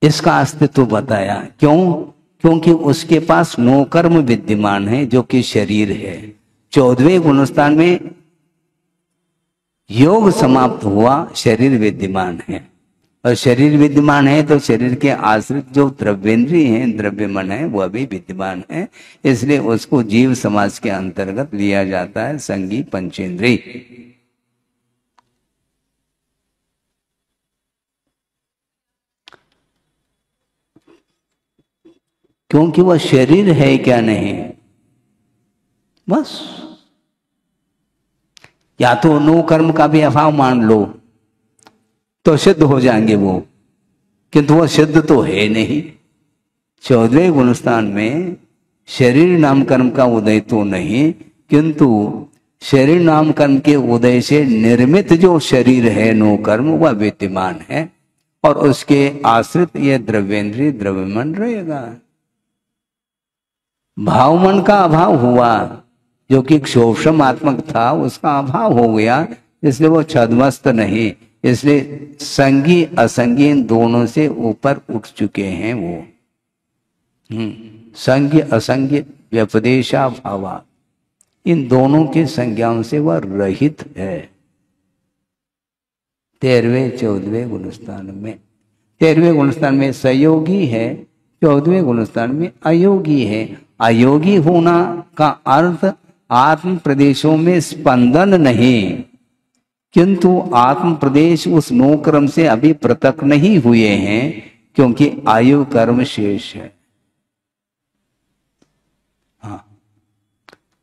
[SPEAKER 1] इसका अस्तित्व बताया। क्यों? क्योंकि उसके पास नो कर्म विद्यमान है जो कि शरीर है। 14वें गुणस्थान में योग समाप्त हुआ, शरीर विद्यमान है, और शरीर विद्यमान है तो शरीर के आश्रित जो द्रव्येंद्रिय हैं, द्रव्य मन है, वह भी विद्यमान है। इसलिए उसको जीव समाज के अंतर्गत लिया जाता है, संगी पंचेंद्रिय। क्योंकि वह शरीर है क्या नहीं, बस। या तो नो कर्म का भी अभाव मान लो तो सिद्ध हो जाएंगे वो, किंतु वह सिद्ध तो है नहीं। 14वें गुणस्थान में शरीर नाम कर्म का उदय तो नहीं, किंतु शरीर नाम कर्म के उदय से निर्मित जो शरीर है नो कर्म, वह विद्यमान है और उसके आश्रित यह द्रव्येंद्रिय द्रव्य मन रहेगा। भाव मन का अभाव हुआ, जो कि क्षोभमात्मक था, उसका अभाव हो गया, इसलिए वो छद्मस्त नहीं। इसलिए संगी असंगी इन दोनों से ऊपर उठ चुके हैं वो। संगी असंगी व्यपदेशा भावा, इन दोनों की संज्ञाओं से वह रहित है। 13वें 14वें गुणस्थान में, 13वें गुणस्थान में संयोगी है, 14वें गुणस्थान में अयोगी है। अयोगी होना का अर्थ आत्म प्रदेशों में स्पंदन नहीं, किंतु आत्म प्रदेश उस नो कर्म से अभी पृथक नहीं हुए हैं, क्योंकि आयु कर्म शेष है। हाँ,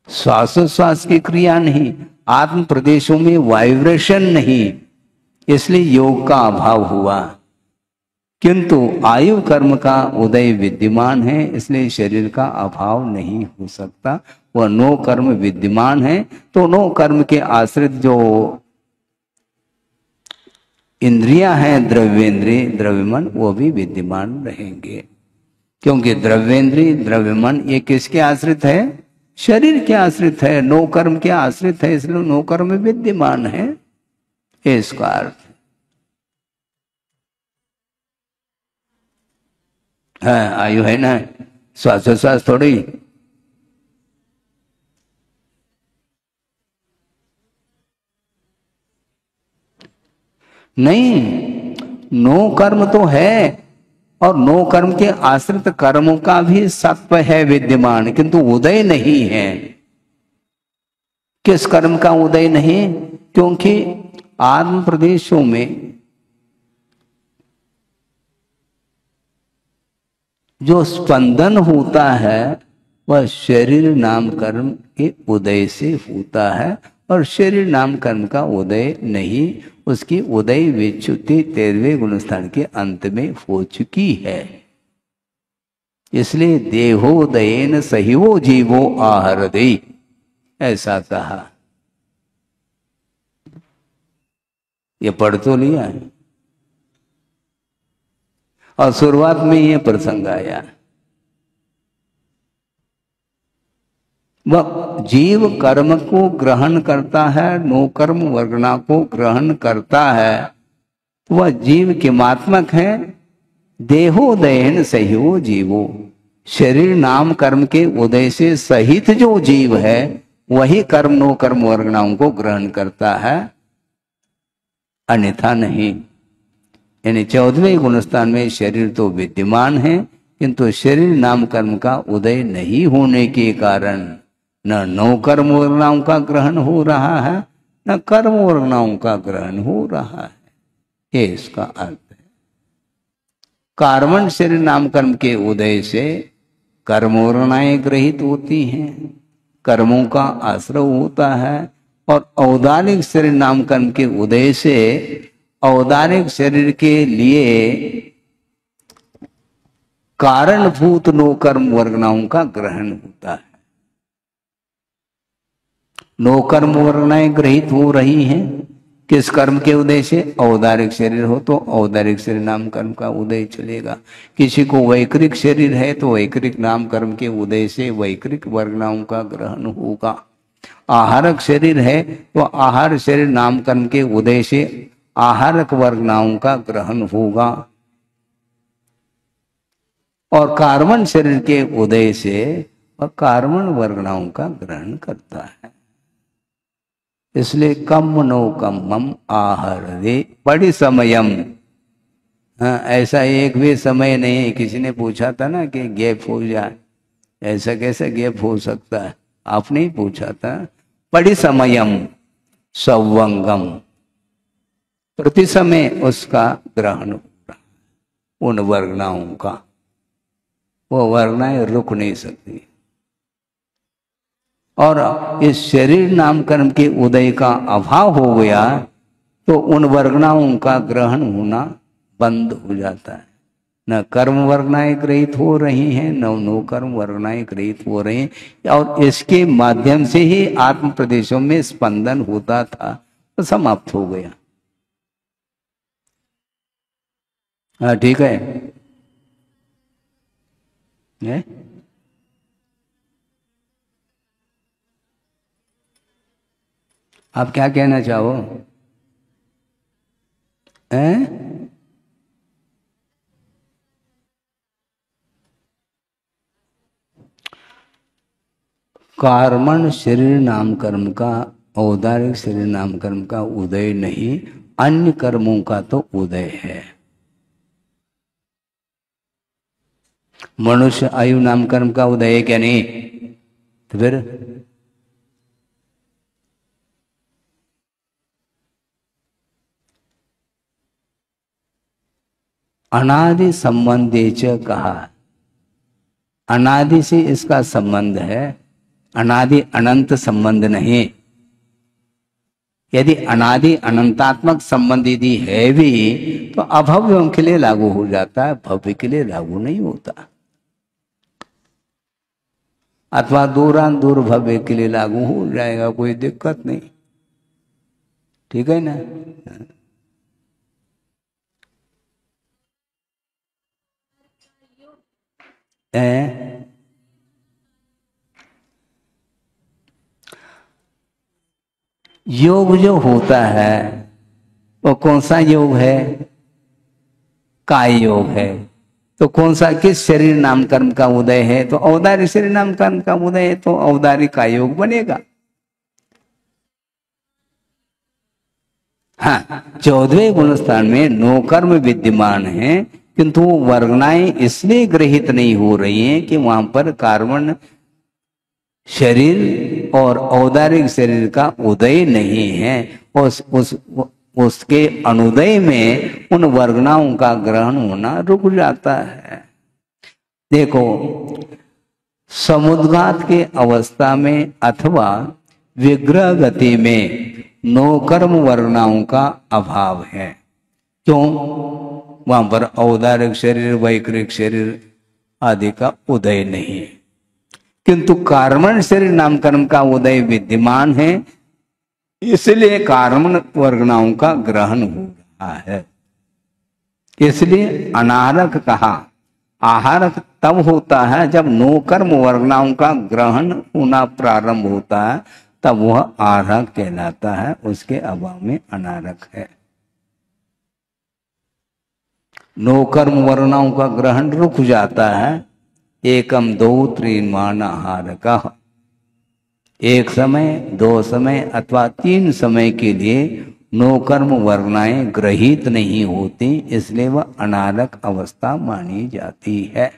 [SPEAKER 1] श्वासोश्वास की क्रिया नहीं, आत्म प्रदेशों में वाइब्रेशन नहीं, इसलिए योग का अभाव हुआ। किंतु आयु कर्म का उदय विद्यमान है, इसलिए शरीर का अभाव नहीं हो सकता। वह नो कर्म विद्यमान है तो नो कर्म के आश्रित जो इंद्रियां हैं, द्रव्येंद्रिय द्रव्य मन, वो भी विद्यमान रहेंगे। क्योंकि द्रव्येंद्रिय द्रव्य मन ये किसके आश्रित है? शरीर के आश्रित है, नो कर्म के आश्रित है, इसलिए नो कर्म विद्यमान है, इसका अर्थ है। आयु है ना, श्वासोश्वास थोड़ी। नहीं, नो कर्म तो है और नो कर्म के आश्रित कर्मों का भी सत्व है विद्यमान, किंतु उदय नहीं है। किस कर्म का उदय नहीं? क्योंकि आत्म प्रदेशों में जो स्पंदन होता है वह शरीर नाम कर्म के उदय से होता है, और शरीर नाम कर्म का उदय नहीं, उसकी उदय विच्युति 13वें गुणस्थान के अंत में हो चुकी है। इसलिए देहोदयेन सहिवो जीवो आहरदे, ऐसा कहा। ये पढ़ तो लिया है, और शुरुआत में ये प्रसंग आया। वह जीव कर्म को ग्रहण करता है, नो कर्म वर्गणा को ग्रहण करता है, वह जीव के मात्मक है। देहोदयन सहिवो जीवो, शरीर नाम कर्म के उदय से सहित जो जीव है वही कर्म नो कर्म वर्गणाओं को ग्रहण करता है, अन्यथा नहीं। यानी 14वें गुणस्थान में शरीर तो विद्यमान है, किंतु शरीर नाम कर्म का उदय नहीं होने के कारण न नौ कर्म वर्णाओं का ग्रहण हो रहा है, न कर्म वर्णाओं का ग्रहण हो रहा है। ये इसका अर्थ है। कार्बन शरीर नाम कर्म के उदय से कर्म वर्णाएं ग्रहित होती हैं, कर्मों का आश्रय होता है, और औदारिक शरीर नाम कर्म के उदय से औदारिक शरीर के लिए कारणभूत नो कर्म वर्णाओं का ग्रहण होता है। नो कर्म वर्णाएं ग्रहित हो रही हैं किस कर्म के उदय से? औदारिक शरीर हो तो औदारिक शरीर नाम कर्म का उदय चलेगा। किसी को वैकृक शरीर है तो वैकृक नाम कर्म के उदय से वैकृक वर्णाओं का ग्रहण होगा। आहारक शरीर है तो आहार शरीर नाम कर्म के उदय से आहारक वर्णाओं का ग्रहण होगा, और कार्बन शरीर के उदय से वह कार्बन वर्णाओं का ग्रहण करता है। इसलिए कम नो कम्मम आहार रे बड़ी समयम। हाँ, ऐसा एक भी समय नहीं है। किसी ने पूछा था ना कि गैप हो जाए, ऐसा कैसे गैप हो सकता है? आपने ही पूछा था। बड़ी समयम सवंगम, प्रति समय उसका ग्रहण होगा उन वर्णाओं का। वो वर्णाएं रुक नहीं सकती, और इस शरीर नाम कर्म के उदय का अभाव हो गया तो उन वर्णाओं का ग्रहण होना बंद हो जाता है। न कर्म वर्णाएं ग्रहित हो रही हैं, न नो कर्म वर्णाएं ग्रहित हो रही हैं, और इसके माध्यम से ही आत्म प्रदेशों में स्पंदन होता था तो समाप्त हो गया। हाँ, ठीक है, आप क्या कहना चाहो? कार्बन शरीर नाम कर्म का, औदारिक शरीर नाम कर्म का उदय नहीं, अन्य कर्मों का तो उदय है। मनुष्य आयु नाम कर्म का उदय है क्या नहीं? तो फिर अनादि संबंधे च कहा, अनादि से इसका संबंध है, अनादि अनंत संबंध नहीं। यदि अनादि अनंतात्मक संबंध यदि है भी तो अभव्य के लिए लागू हो जाता है, भव्य के लिए लागू नहीं होता। अथवा दूरान दूर भव्य के लिए लागू हो जाएगा, कोई दिक्कत नहीं। ठीक है ना? योग जो होता है वो कौन सा योग है? काय योग है। तो कौन सा, किस शरीर नाम कर्म का उदय है? तो औदारिक शरीर नाम कर्म का उदय है, तो औदारिक काय योग बनेगा। हाँ, 14वें गुणस्थान में नो कर्म विद्यमान है, किंतु वर्णाएं इसलिए ग्रहित नहीं हो रही हैं कि वहां पर कार्बन शरीर और औदारिक शरीर का उदय नहीं है। उसके अनुदय में उन वर्णाओं का ग्रहण होना रुक जाता है। देखो, समुद्घात के अवस्था में अथवा विग्रह गति में नो कर्म वर्णाओं का अभाव है। क्यों? वहां पर औदारिक शरीर, वैकृक शरीर आदि का उदय नहीं है, किंतु कार्बन शरीर नाम कर्म का उदय विद्यमान है, इसलिए कार्बन वर्णाओं का ग्रहण हो रहा है। इसलिए अनाहारक कहा। आहारक तब होता है जब नो कर्म वर्णाओं का ग्रहण होना प्रारंभ होता है, तब वह आहारक कहलाता है। उसके अभाव में अनाहारक है। नो कर्म वर्णाओं का ग्रहण रुक जाता है। एकम दो त्रिमान आहारक, एक समय, दो समय अथवा तीन समय के लिए नो कर्म वर्गनाएं ग्रहित नहीं होती, इसलिए वह अनारक अवस्था मानी जाती है।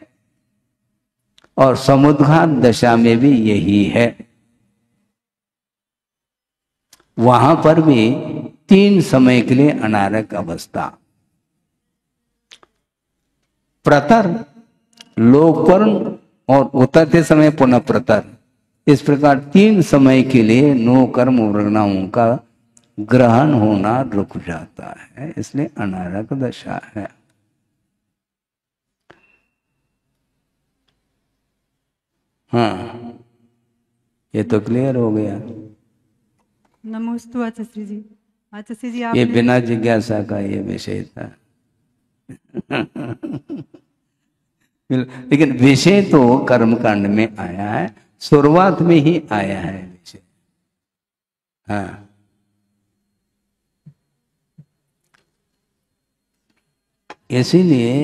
[SPEAKER 1] और समुद्घात दशा में भी यही है। वहां पर भी 3 समय के लिए अनारक अवस्था, प्रतर, लोकवर्ण और उतरते समय पुनः प्रतर, इस प्रकार 3 समय के लिए नो कर्म वर्गनाओं का ग्रहण होना रुक जाता है, इसलिए अनारक दशा है। हाँ, ये तो क्लियर हो गया।
[SPEAKER 3] नमोस्तु आचार्य जी। आचार्य जी
[SPEAKER 1] ये
[SPEAKER 3] आपने
[SPEAKER 1] बिना जिज्ञासा का ये विषय था। लेकिन विषय तो कर्मकांड में आया है, शुरुआत में ही आया है विषय। हाँ, इसीलिए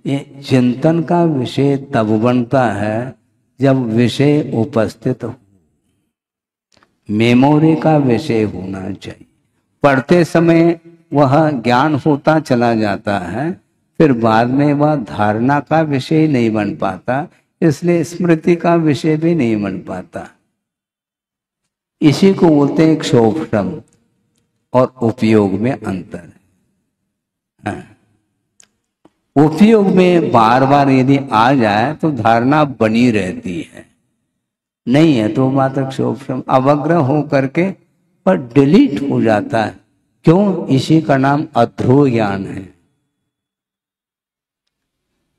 [SPEAKER 1] ये चिंतन का विषय तब बनता है जब विषय उपस्थित हो, मेमोरी का विषय होना चाहिए। पढ़ते समय वह ज्ञान होता चला जाता है, फिर बाद में वह धारणा का विषय नहीं बन पाता, इसलिए स्मृति का विषय भी नहीं बन पाता। इसी को बोलते हैं क्षोभम और उपयोग में अंतर। हाँ। उपयोग में बार बार यदि आ जाए तो धारणा बनी रहती है, नहीं है तो मात्र क्षोभम अवग्रह हो करके पर डिलीट हो जाता है। क्यों? इसी का नाम अध्रुव ज्ञान है।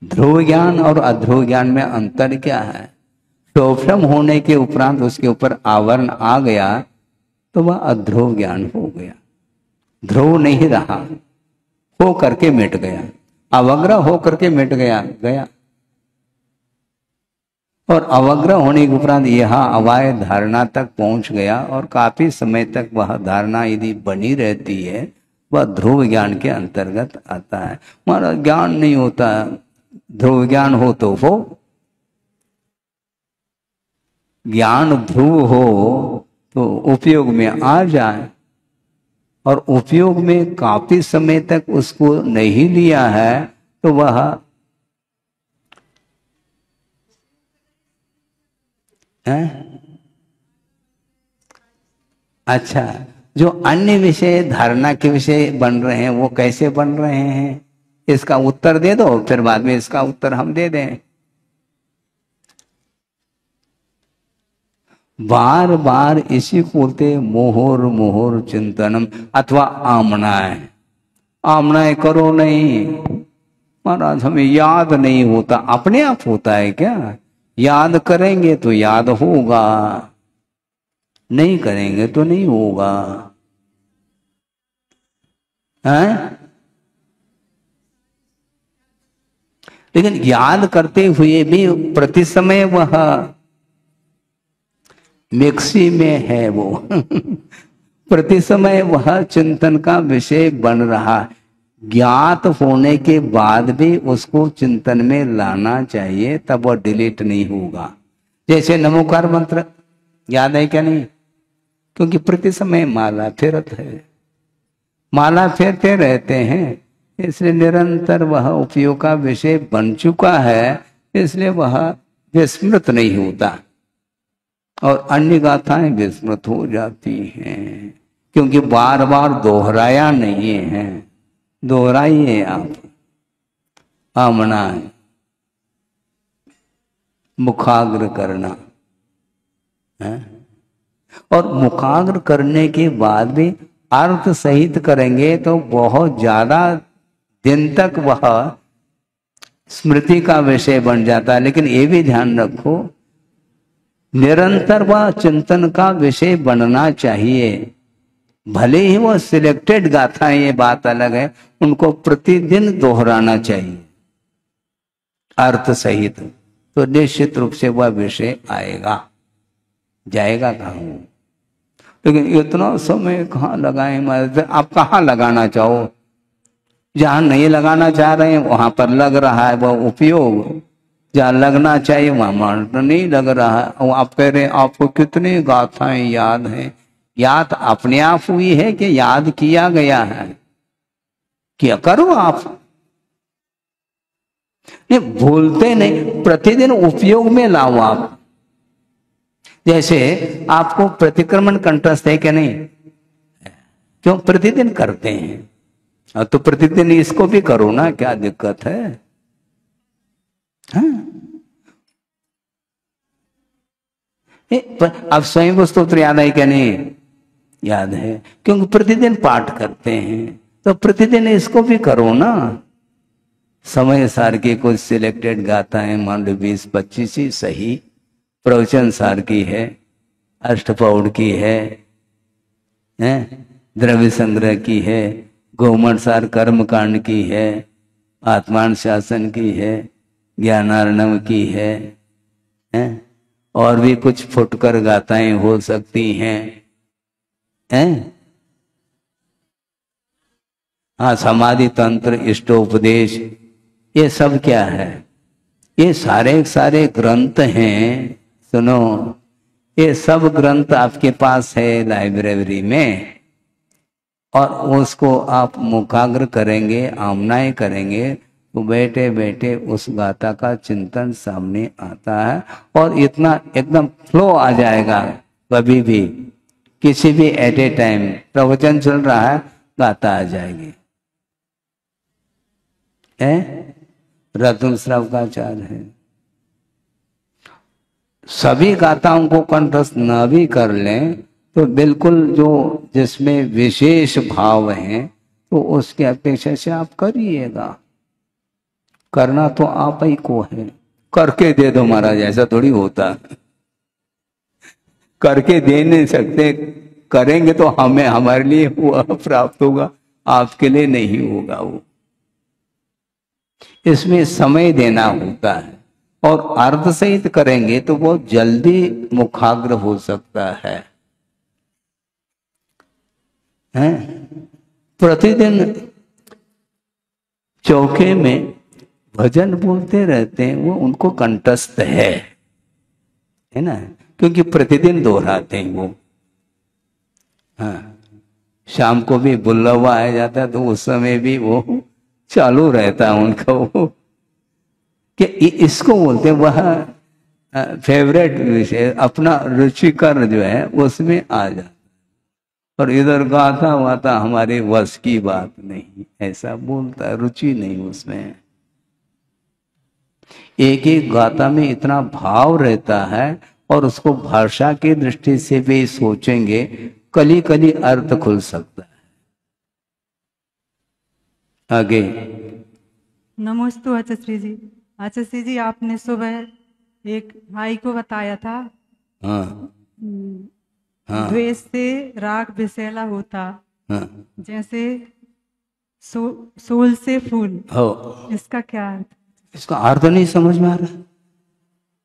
[SPEAKER 1] ध्रुव ज्ञान और अध्रुव ज्ञान में अंतर क्या है? क्षोभम होने के उपरांत उसके ऊपर आवरण आ गया तो वह अध्रुव ज्ञान हो गया, ध्रुव नहीं रहा, हो करके मिट गया, अवग्रह हो करके मिट गया। और अवग्रह होने के उपरांत यह अवाय धारणा तक पहुंच गया और काफी समय तक वह धारणा यदि बनी रहती है, वह ध्रुव ज्ञान के अंतर्गत आता है। हमारा ज्ञान नहीं होता, ध्रुव ज्ञान हो तो वो ज्ञान ध्रुव हो तो उपयोग में आ जाए, और उपयोग में काफी समय तक उसको नहीं लिया है तो वह है? अच्छा, जो अन्य विषय धारणा के विषय बन रहे हैं वो कैसे बन रहे हैं, इसका उत्तर दे दो, फिर बाद में इसका उत्तर हम दे दें। बार बार इसी को बोलते मोहर मोहर चिंतनम अथवा आमनाएं। आमनाएं करो नहीं महाराज, हमें याद नहीं होता। अपने आप होता है क्या? याद करेंगे तो याद होगा, नहीं करेंगे तो नहीं होगा। हैं? लेकिन याद करते हुए भी प्रति समय वह मिक्सी में है वो प्रति समय वह चिंतन का विषय बन रहा। ज्ञात होने के बाद भी उसको चिंतन में लाना चाहिए, तब वह डिलीट नहीं होगा। जैसे नमोकार मंत्र याद है क्या? नहीं, क्योंकि प्रति समय माला फेरत है, माला फेरते रहते हैं, इसलिए निरंतर वह उपयोग का विषय बन चुका है, इसलिए वह विस्मृत नहीं होता और अन्य गाथाएं विस्मृत हो जाती हैं, क्योंकि बार बार दोहराया नहीं है। दोहराइए आप, आमना मुखाग्र करना है, और मुखाग्र करने के बाद भी अर्थ सहित करेंगे तो बहुत ज्यादा दिन तक वह स्मृति का विषय बन जाता है। लेकिन ये भी ध्यान रखो, निरंतर वह चिंतन का विषय बनना चाहिए। भले ही वो सिलेक्टेड गाथाएं, ये बात अलग है, उनको प्रतिदिन दोहराना चाहिए अर्थ सहित, तो निश्चित रूप से वह विषय आएगा। जाएगा कहाँ? लेकिन इतना समय कहाँ लगाए? आप कहाँ लगाना चाहो? जहां नहीं लगाना चाह रहे हैं वहां पर लग रहा है वह उपयोग, जहां लगना चाहिए वहां नहीं लग रहा है। और आप कह रहे हैं आपको कितनी गाथाएं याद हैं, याद अपने आप हुई है कि याद किया गया है? क्या करो आप, नहीं भूलते नहीं, प्रतिदिन उपयोग में लाओ आप। जैसे आपको प्रतिक्रमण कंठस्थ है कि नहीं, क्यों प्रतिदिन करते हैं, तो प्रतिदिन इसको भी करो ना, क्या दिक्कत है? हाँ? अब स्वयं स्तोत्र याद है कि नहीं? याद है, क्योंकि प्रतिदिन पाठ करते हैं, तो प्रतिदिन इसको भी करो ना। समय सार की कुछ सिलेक्टेड गाथाएं, मान लो 20-25 ही सही, प्रवचन सार की है, अष्टपौड़ की है, द्रव्य संग्रह की है, गोमठ सार कर्म कांड की है, आत्मानुशासन की है, ज्ञानार्णव की है, और भी कुछ फुटकर गाथाएं हो सकती हैं, हाँ समाधि तंत्र, इष्टोपदेश, ये सब क्या है? ये सारे सारे ग्रंथ हैं। सुनो, ये सब ग्रंथ आपके पास है लाइब्रेरी में, और उसको आप मुखाग्र करेंगे, आमनाएं करेंगे, तो बैठे बैठे उस गाथा का चिंतन सामने आता है, और इतना एकदम फ्लो आ जाएगा। कभी भी किसी भी एट ए टाइम प्रवचन चल रहा है, गाथा आ जाएगी। रत्न श्रव का आचार है। सभी गाथाओं को कंठस्थ न भी कर लें तो बिल्कुल जो जिसमें विशेष भाव हैं, तो उसकी अपेक्षा से आप करिएगा। करना तो आप ही को है, करके दे दो महाराज, ऐसा थोड़ी होता। करके दे नहीं सकते, करेंगे तो हमें, हमारे लिए हुआ प्राप्त होगा, आपके लिए नहीं होगा वो। इसमें समय देना होता है, और अर्थ सहित करेंगे तो वो जल्दी मुखाग्र हो सकता है। प्रतिदिन चौके में भजन बोलते रहते हैं, वो उनको कंठस्थ है ना, क्योंकि प्रतिदिन दोहराते हैं वो। हाँ, शाम को भी बुल्लवा आ जाता है, तो उस समय भी वो चालू रहता है उनका, वो कि इसको बोलते हैं वह फेवरेट विषय, अपना रुचिकर जो है उसमें आ जाता। और इधर गाथा वाता हमारे वश की बात नहीं, ऐसा बोलता है, रुचि नहीं उसमें। एक एक गाथा में इतना भाव रहता है, और उसको भाषा की दृष्टि से भी सोचेंगे, कली कली अर्थ खुल सकता है। आगे।
[SPEAKER 3] नमोस्तु आचार्य जी। आचार्य जी, आपने सुबह एक भाई को बताया था,
[SPEAKER 1] हाँ, हाँ,
[SPEAKER 3] द्वेष से राग विषैला होता,
[SPEAKER 1] हाँ,
[SPEAKER 3] जैसे सोल से फूल
[SPEAKER 1] हो।
[SPEAKER 3] इसका क्या अर्थ?
[SPEAKER 1] इसका अर्थ नहीं समझ में आ रहा,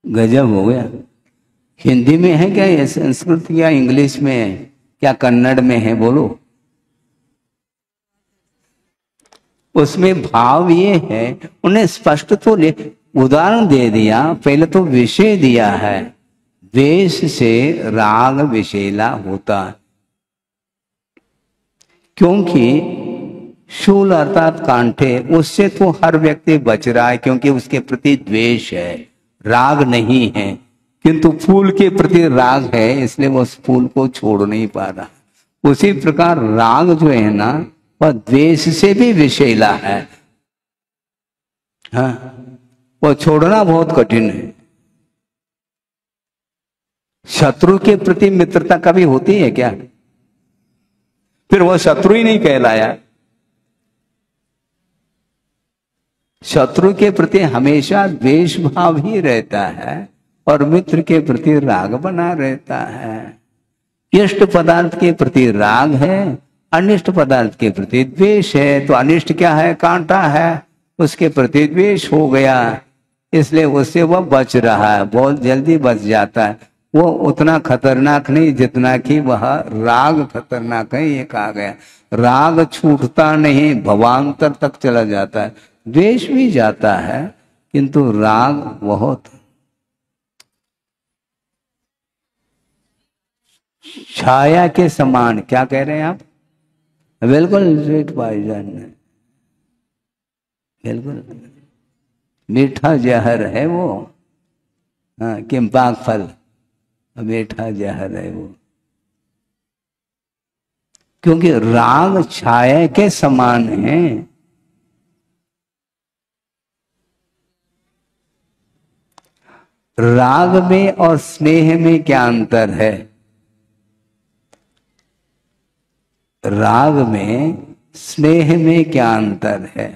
[SPEAKER 1] गजब हो गया। हिंदी में है क्या ये, संस्कृत या इंग्लिश में है, क्या कन्नड़ में है? बोलो। उसमें भाव ये है, उन्हें स्पष्ट तो उदाहरण दे दिया, पहले तो विषय दिया है, द्वेष से राग विषैला होता, क्योंकि शूल अर्थात कांटे, उससे तो हर व्यक्ति बच रहा है, क्योंकि उसके प्रति द्वेष है, राग नहीं है। किंतु फूल के प्रति राग है, इसलिए वो उस फूल को छोड़ नहीं पा रहा। उसी प्रकार राग जो है ना, वह द्वेष से भी विषैला है। हाँ, वो छोड़ना बहुत कठिन है। शत्रु के प्रति मित्रता कभी होती है क्या? फिर वो शत्रु ही नहीं कहलाया। शत्रु के प्रति हमेशा द्वेष भाव ही रहता है, और मित्र के प्रति राग बना रहता है। इष्ट पदार्थ के प्रति राग है, अनिष्ट पदार्थ के प्रति द्वेष है। तो अनिष्ट क्या है? कांटा है, उसके प्रति द्वेष हो गया, इसलिए उससे वह बच रहा है, बहुत जल्दी बच जाता है। वो उतना खतरनाक नहीं जितना कि वह राग खतरनाक है, ये कहा गया। राग छूटता नहीं, भवांतर तक चला जाता है। द्वेष भी जाता है, किंतु राग बहुत छाया के समान, क्या कह रहे हैं आप? बिल्कुल स्वीट पॉइजन है, बिल्कुल मीठा जहर है वो। हाँ, किम्पाक फल मीठा जहर है वो, क्योंकि राग छाया के समान है। राग में और स्नेह में क्या अंतर है? राग में स्नेह में क्या अंतर है?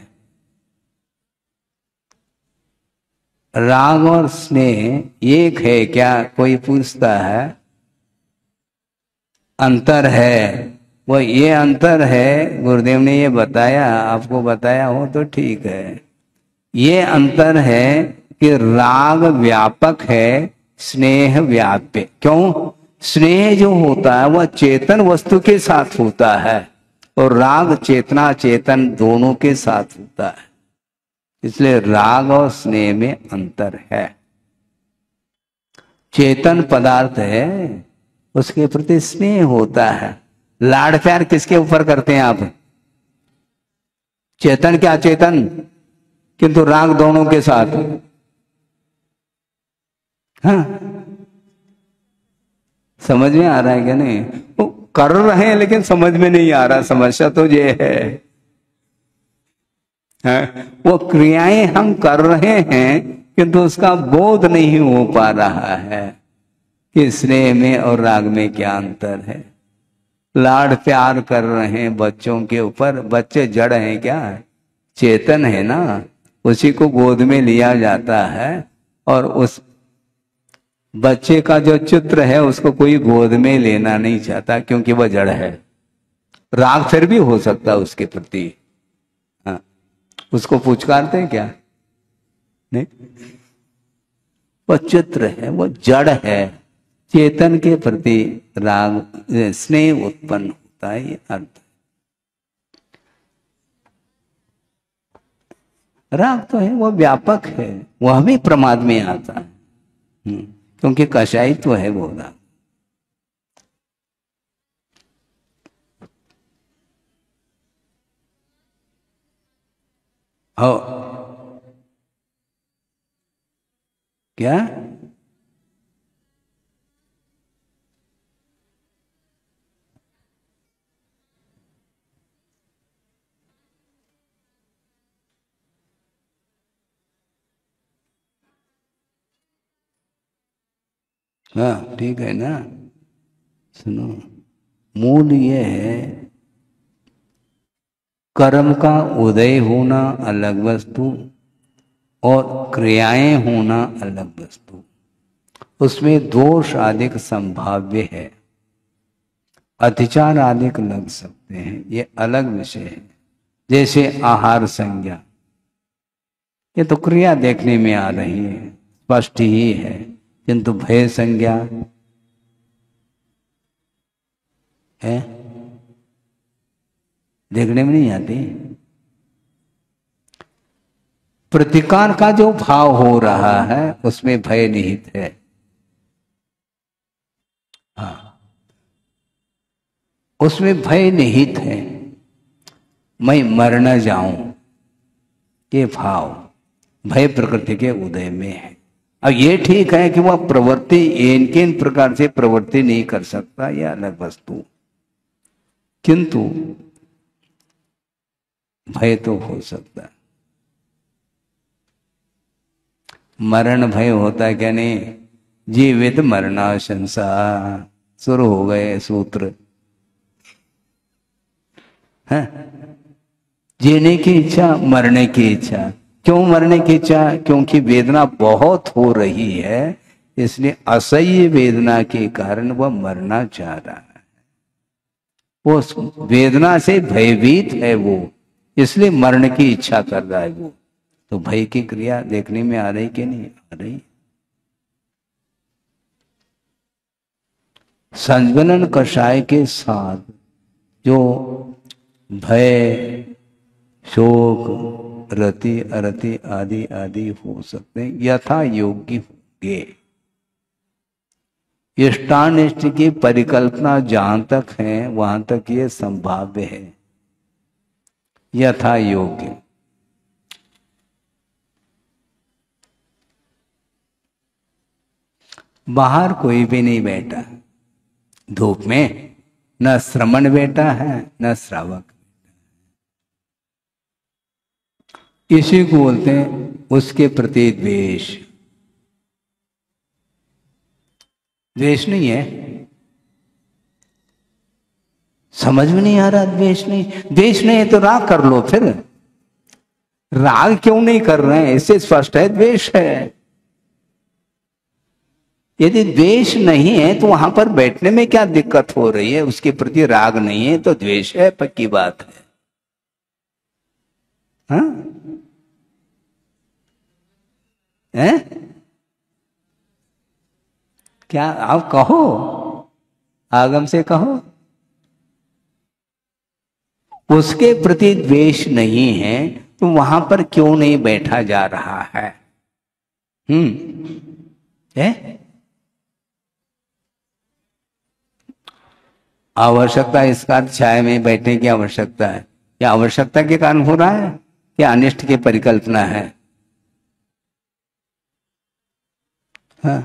[SPEAKER 1] राग और स्नेह एक है क्या? कोई पूछता है। अंतर है, वो ये अंतर है, गुरुदेव ने ये बताया, आपको बताया हो तो ठीक है। ये अंतर है कि राग व्यापक है, स्नेह व्याप्य। क्यों? स्नेह जो होता है वह चेतन वस्तु के साथ होता है और राग चेतना चेतन दोनों के साथ होता है, इसलिए राग और स्नेह में अंतर है। चेतन पदार्थ है, उसके प्रति स्नेह होता है। लाड़ प्यार किसके ऊपर करते हैं आप? चेतन क्या चेतन, किंतु राग दोनों के साथ। हाँ, समझ में आ रहा है क्या? नहीं, वो कर रहे हैं लेकिन समझ में नहीं आ रहा। समस्या तो ये है, वो क्रियाएं हम कर रहे हैं किंतु उसका बोध नहीं हो पा रहा है कि स्नेह में और राग में क्या अंतर है। लाड़ प्यार कर रहे हैं बच्चों के ऊपर, बच्चे जड़ हैं क्या? चेतन है ना, उसी को गोद में लिया जाता है और उस बच्चे का जो चित्र है उसको कोई गोद में लेना नहीं चाहता क्योंकि वह जड़ है। राग फिर भी हो सकता है उसके प्रति, हाँ, उसको पुचकारते हैं क्या? नहीं, वह चित्र है, वो जड़ है। चेतन के प्रति राग स्नेह उत्पन्न होता है, ये अर्थ। राग तो है वो व्यापक है, वह भी प्रमाद में आता है, क्योंकि कषाई तो है वो राग। हो क्या? हाँ ठीक है ना। सुनो, मूल ये है, कर्म का उदय होना अलग वस्तु और क्रियाएं होना अलग वस्तु। उसमें दोष आदिक संभाव्य है, अतिचार आदिक लग सकते हैं, ये अलग विषय है। जैसे आहार संज्ञा, ये तो क्रिया देखने में आ रही है, स्पष्ट ही है, किंतु भय संज्ञा है, देखने में नहीं आती। प्रतिकार का जो भाव हो रहा है उसमें भय निहित है। हाँ, उसमें भय निहित है, मैं मर न जाऊं, ये भाव भय प्रकृति के उदय में है। अब ये ठीक है कि वह प्रवृत्ति इनके इन प्रकार से प्रवृत्ति नहीं कर सकता, यह अलग वस्तु, किंतु भय तो हो सकता है। मरण भय होता है क्या? नहीं, जीवित मरणाशंसा, शुरू हो गए सूत्र। है जीने की इच्छा, मरने की इच्छा। क्यों मरने की इच्छा? क्योंकि वेदना बहुत हो रही है, इसलिए असह्य वेदना के कारण वह मरना चाह रहा है। वो वेदना से भयभीत है वो, इसलिए मरने की इच्छा कर रहा है वो। तो भय की क्रिया देखने में आ रही कि नहीं आ रही? संज्ञान कषाय के साथ जो भय, शोक, रति अरति आदि आदि हो सकते हैं, यथा योग्य होंगे। इष्टानिष्ट की परिकल्पना जहां तक है वहां तक ये संभाव्य है, यथा योग्य। बाहर कोई भी नहीं बैठा धूप में, न श्रमण बैठा है न श्रावक। इसी को बोलते हैं उसके प्रति द्वेष। द्वेष नहीं है, समझ में नहीं आ रहा। द्वेष नहीं, द्वेष नहीं है तो राग कर लो। फिर राग क्यों नहीं कर रहे हैं? इससे स्पष्ट है द्वेष है। यदि द्वेष नहीं है तो वहां पर बैठने में क्या दिक्कत हो रही है? उसके प्रति राग नहीं है तो द्वेष है, पक्की बात है। हाँ? है? क्या आप कहो, आगम से कहो। उसके प्रति द्वेष नहीं है तो वहां पर क्यों नहीं बैठा जा रहा है? है? आवश्यकता इसका छाया में बैठने की आवश्यकता है, या आवश्यकता के कारण हो रहा है या अनिष्ट की परिकल्पना है? हाँ?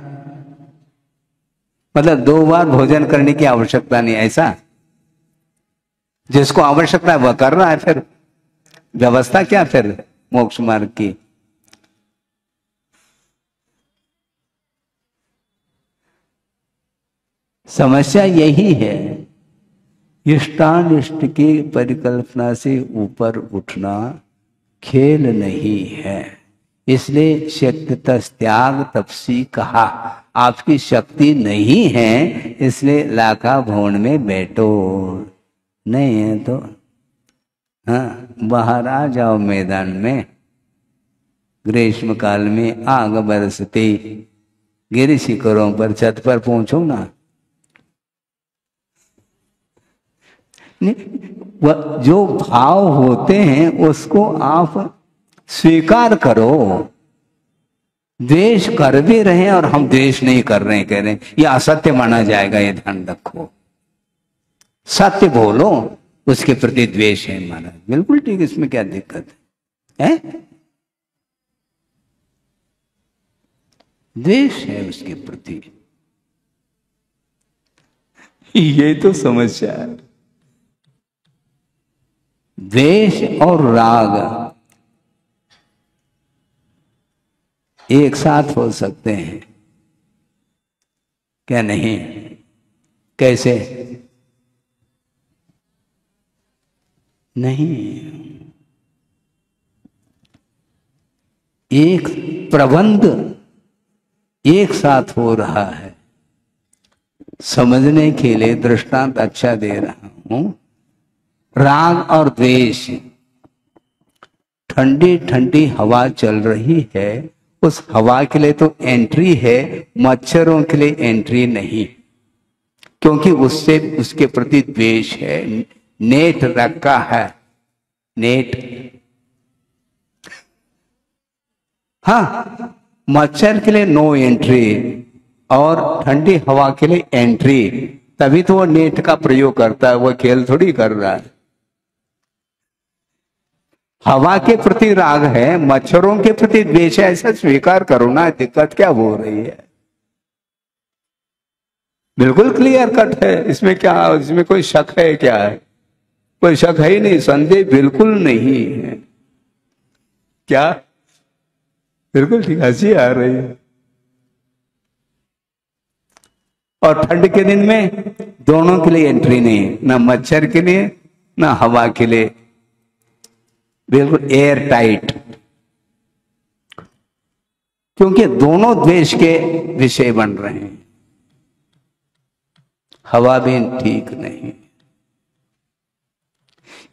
[SPEAKER 1] मतलब 2 बार भोजन करने की आवश्यकता नहीं, ऐसा? जिसको आवश्यकता है वह कर रहा है, फिर व्यवस्था क्या फिर मोक्ष मार्ग की? समस्या यही है, इष्टानिष्ट की परिकल्पना से ऊपर उठना खेल नहीं है। इसलिए शक्ति त्याग तपसी कहा। आपकी शक्ति नहीं है इसलिए लाखा भवन में बैठो, नहीं है तो हाँ बाहर आ जाओ मैदान में। ग्रीष्म काल में आग बरसती गिरी शिखरों पर छत पर पहुंचो ना। जो भाव होते हैं उसको आप स्वीकार करो। द्वेष कर भी रहे हैं और हम द्वेष नहीं कर रहे हैं कह रहे हैं, ये असत्य माना जाएगा, ये ध्यान रखो। सत्य बोलो, उसके प्रति द्वेष है महाराज, बिल्कुल ठीक, इसमें क्या दिक्कत है? द्वेष है उसके प्रति, ये तो समस्या है। द्वेष और राग एक साथ हो सकते हैं क्या? नहीं। कैसे? नहीं। एक प्रबंध एक साथ हो रहा है, समझने के लिए दृष्टांत अच्छा दे रहा हूं। राग और द्वेष, ठंडी ठंडी हवा चल रही है, उस हवा के लिए तो एंट्री है, मच्छरों के लिए एंट्री नहीं, क्योंकि उससे उसके प्रति द्वेष है। नेट रखा है, नेट। हाँ, मच्छर के लिए नो एंट्री और ठंडी हवा के लिए एंट्री, तभी तो वो नेट का प्रयोग करता है, वो खेल थोड़ी कर रहा है। हवा के प्रति राग है, मच्छरों के प्रति द्वेष है, ऐसा स्वीकार करो ना। दिक्कत क्या हो रही है? बिल्कुल क्लियर कट है, इसमें क्या, इसमें कोई शक है क्या? है कोई शक है ही नहीं, संदेह बिल्कुल नहीं है। क्या? बिल्कुल ठीक, हंसी आ रही है। और ठंड के दिन में दोनों के लिए एंट्री नहीं, ना मच्छर के लिए ना हवा के लिए, बिल्कुल एयर टाइट, क्योंकि दोनों द्वेष के विषय बन रहे हैं। हवा भी ठीक नहीं।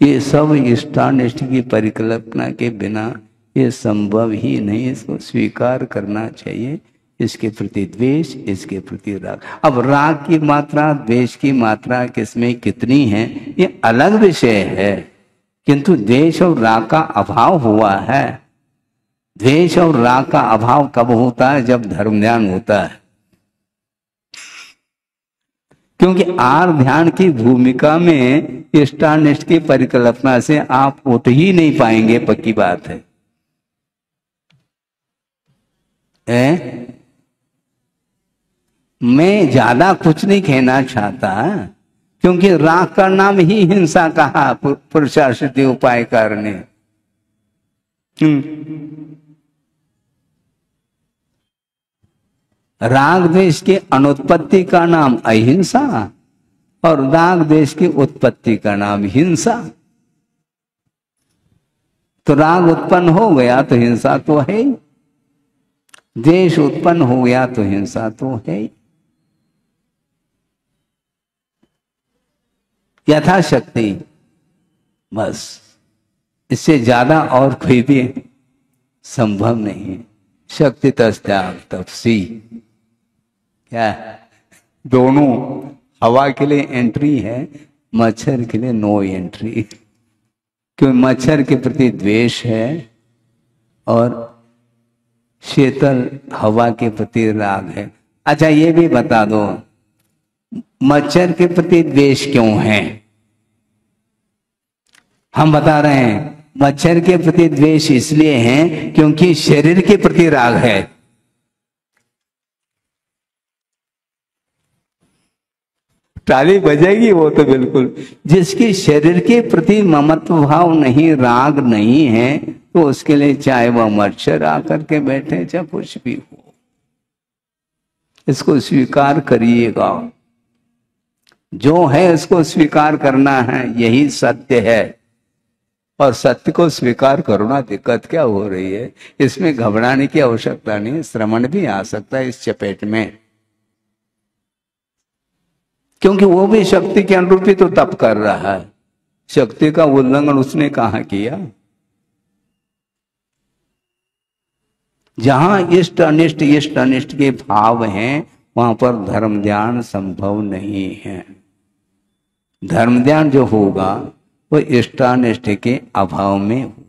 [SPEAKER 1] ये सब इष्टानिष्ट की परिकल्पना के बिना ये संभव ही नहीं, इसको स्वीकार करना चाहिए। इसके प्रति द्वेष, इसके प्रति राग। अब राग की मात्रा द्वेष की मात्रा किसमें कितनी है ये अलग विषय है, किंतु द्वेष और राग का अभाव हुआ है। द्वेष और राग का अभाव कब होता है? जब धर्म ध्यान होता है। क्योंकि आर ध्यान की भूमिका में इष्टानिष्ट की परिकल्पना से आप उठ ही नहीं पाएंगे, पक्की बात है। मैं ज्यादा कुछ नहीं कहना चाहता, क्योंकि राग का नाम ही हिंसा कहा पुरुषार्थ उपाय करने। राग द्वेष के अनुत्पत्ति का नाम अहिंसा और राग द्वेष की उत्पत्ति का नाम हिंसा। तो राग उत्पन्न हो गया तो हिंसा तो है ही, द्वेष उत्पन्न हो गया तो हिंसा तो है ही। यथाशक्ति, बस इससे ज्यादा और कोई भी संभव नहीं है। शक्ति तस्त्याग तपसी, क्या दोनों हवा के लिए एंट्री है, मच्छर के लिए नो एंट्री। क्योंकि मच्छर के प्रति द्वेष है और शीतल हवा के प्रति राग है। अच्छा ये भी बता दो, मच्छर के प्रति द्वेष क्यों है? हम बता रहे हैं मच्छर के प्रति द्वेष इसलिए है क्योंकि शरीर के प्रति राग है। ताली बजेगी वो तो बिल्कुल। जिसकी शरीर के प्रति ममत्व भाव नहीं, राग नहीं है, तो उसके लिए चाहे वह मच्छर आकर के बैठे चाहे कुछ भी हो, इसको स्वीकार करिएगा। जो है उसको स्वीकार करना है, यही सत्य है। और सत्य को स्वीकार करो ना, दिक्कत क्या हो रही है? इसमें घबराने की आवश्यकता नहीं। श्रवण भी आ सकता है इस चपेट में, क्योंकि वो भी शक्ति के अनुरूप ही तो तप कर रहा है। शक्ति का उल्लंघन उसने कहाँ किया? जहां इष्ट अनिष्ट के भाव हैं, वहां पर धर्म ध्यान संभव नहीं है। धर्म ध्यान जो होगा वो इष्टानिष्ट के अभाव में होगा।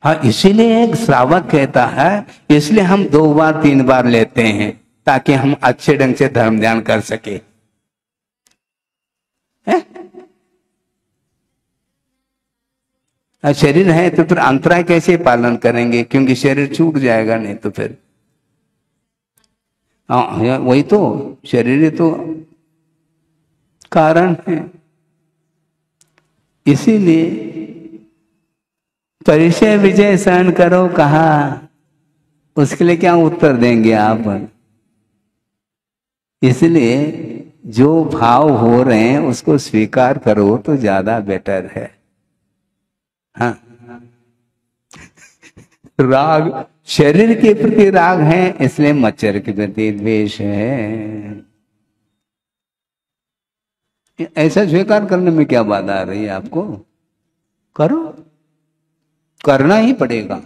[SPEAKER 1] हाँ, इसीलिए एक श्रावक कहता है, इसलिए हम 2 बार 3 बार लेते हैं ताकि हम अच्छे ढंग से धर्म ध्यान कर सके। शरीर है तो फिर अंतराय कैसे पालन करेंगे? क्योंकि शरीर छूट जाएगा नहीं तो फिर। हाँ, वही तो शरीर तो कारण है। इसीलिए परिचय विजय सहन करो कहा, उसके लिए क्या उत्तर देंगे आप? इसलिए जो भाव हो रहे हैं उसको स्वीकार करो तो ज्यादा बेटर है। हाँ, राग शरीर के प्रति राग है, इसलिए मच्छर के प्रति द्वेष है। ऐसा स्वीकार करने में क्या बाधा आ रही है आपको? करो, करना ही पड़ेगा।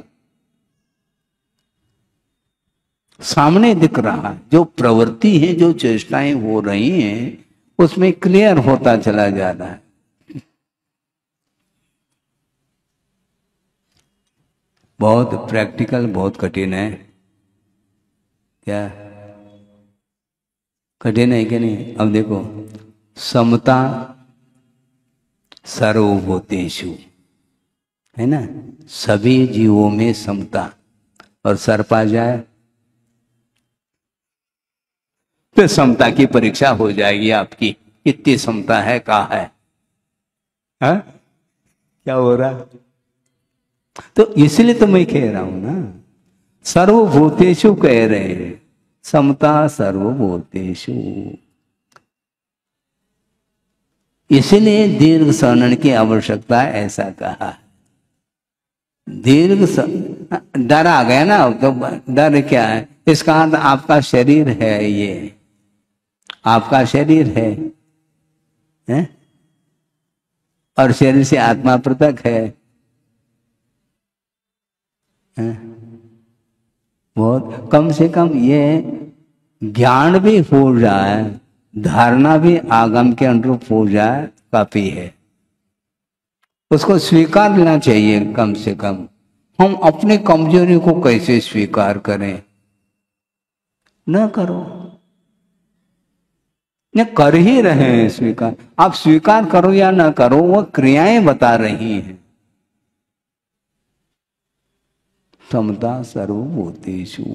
[SPEAKER 1] सामने दिख रहा है जो प्रवृत्ति है, जो चेष्टाएं हो रही हैं, उसमें क्लियर होता चला जा रहा है। बहुत प्रैक्टिकल, बहुत कठिन है। क्या कठिन है कि नहीं? अब देखो, समता सर्वभूतेषु, है ना, सभी जीवों में समता। और सर पा जाए तो समता की परीक्षा हो जाएगी आपकी, कितनी समता है, कहाँ है? हा? क्या हो रहा है? तो इसलिए तो मैं कह रहा हूं ना, सर्वभूतेषु कह रहे हैं, समता सर्वभूतेषु। इसलिए दीर्घ शरणन की आवश्यकता, ऐसा कहा। दीर्घ डर आ गया ना, तो डर क्या है? इसका अर्थ आपका शरीर है, ये आपका शरीर है? और शरीर से आत्मा पृथक है। बहुत कम से कम ये ज्ञान भी हो जाए, धारणा भी आगम के अनुरूप हो जाए, काफी है। उसको स्वीकार लेना चाहिए कम से कम। हम अपनी कमजोरी को कैसे स्वीकार करें? न करो, न कर ही रहे हैं स्वीकार। आप स्वीकार करो या ना करो, वह क्रियाएं बता रही हैं। समता सर्वभूतेषु,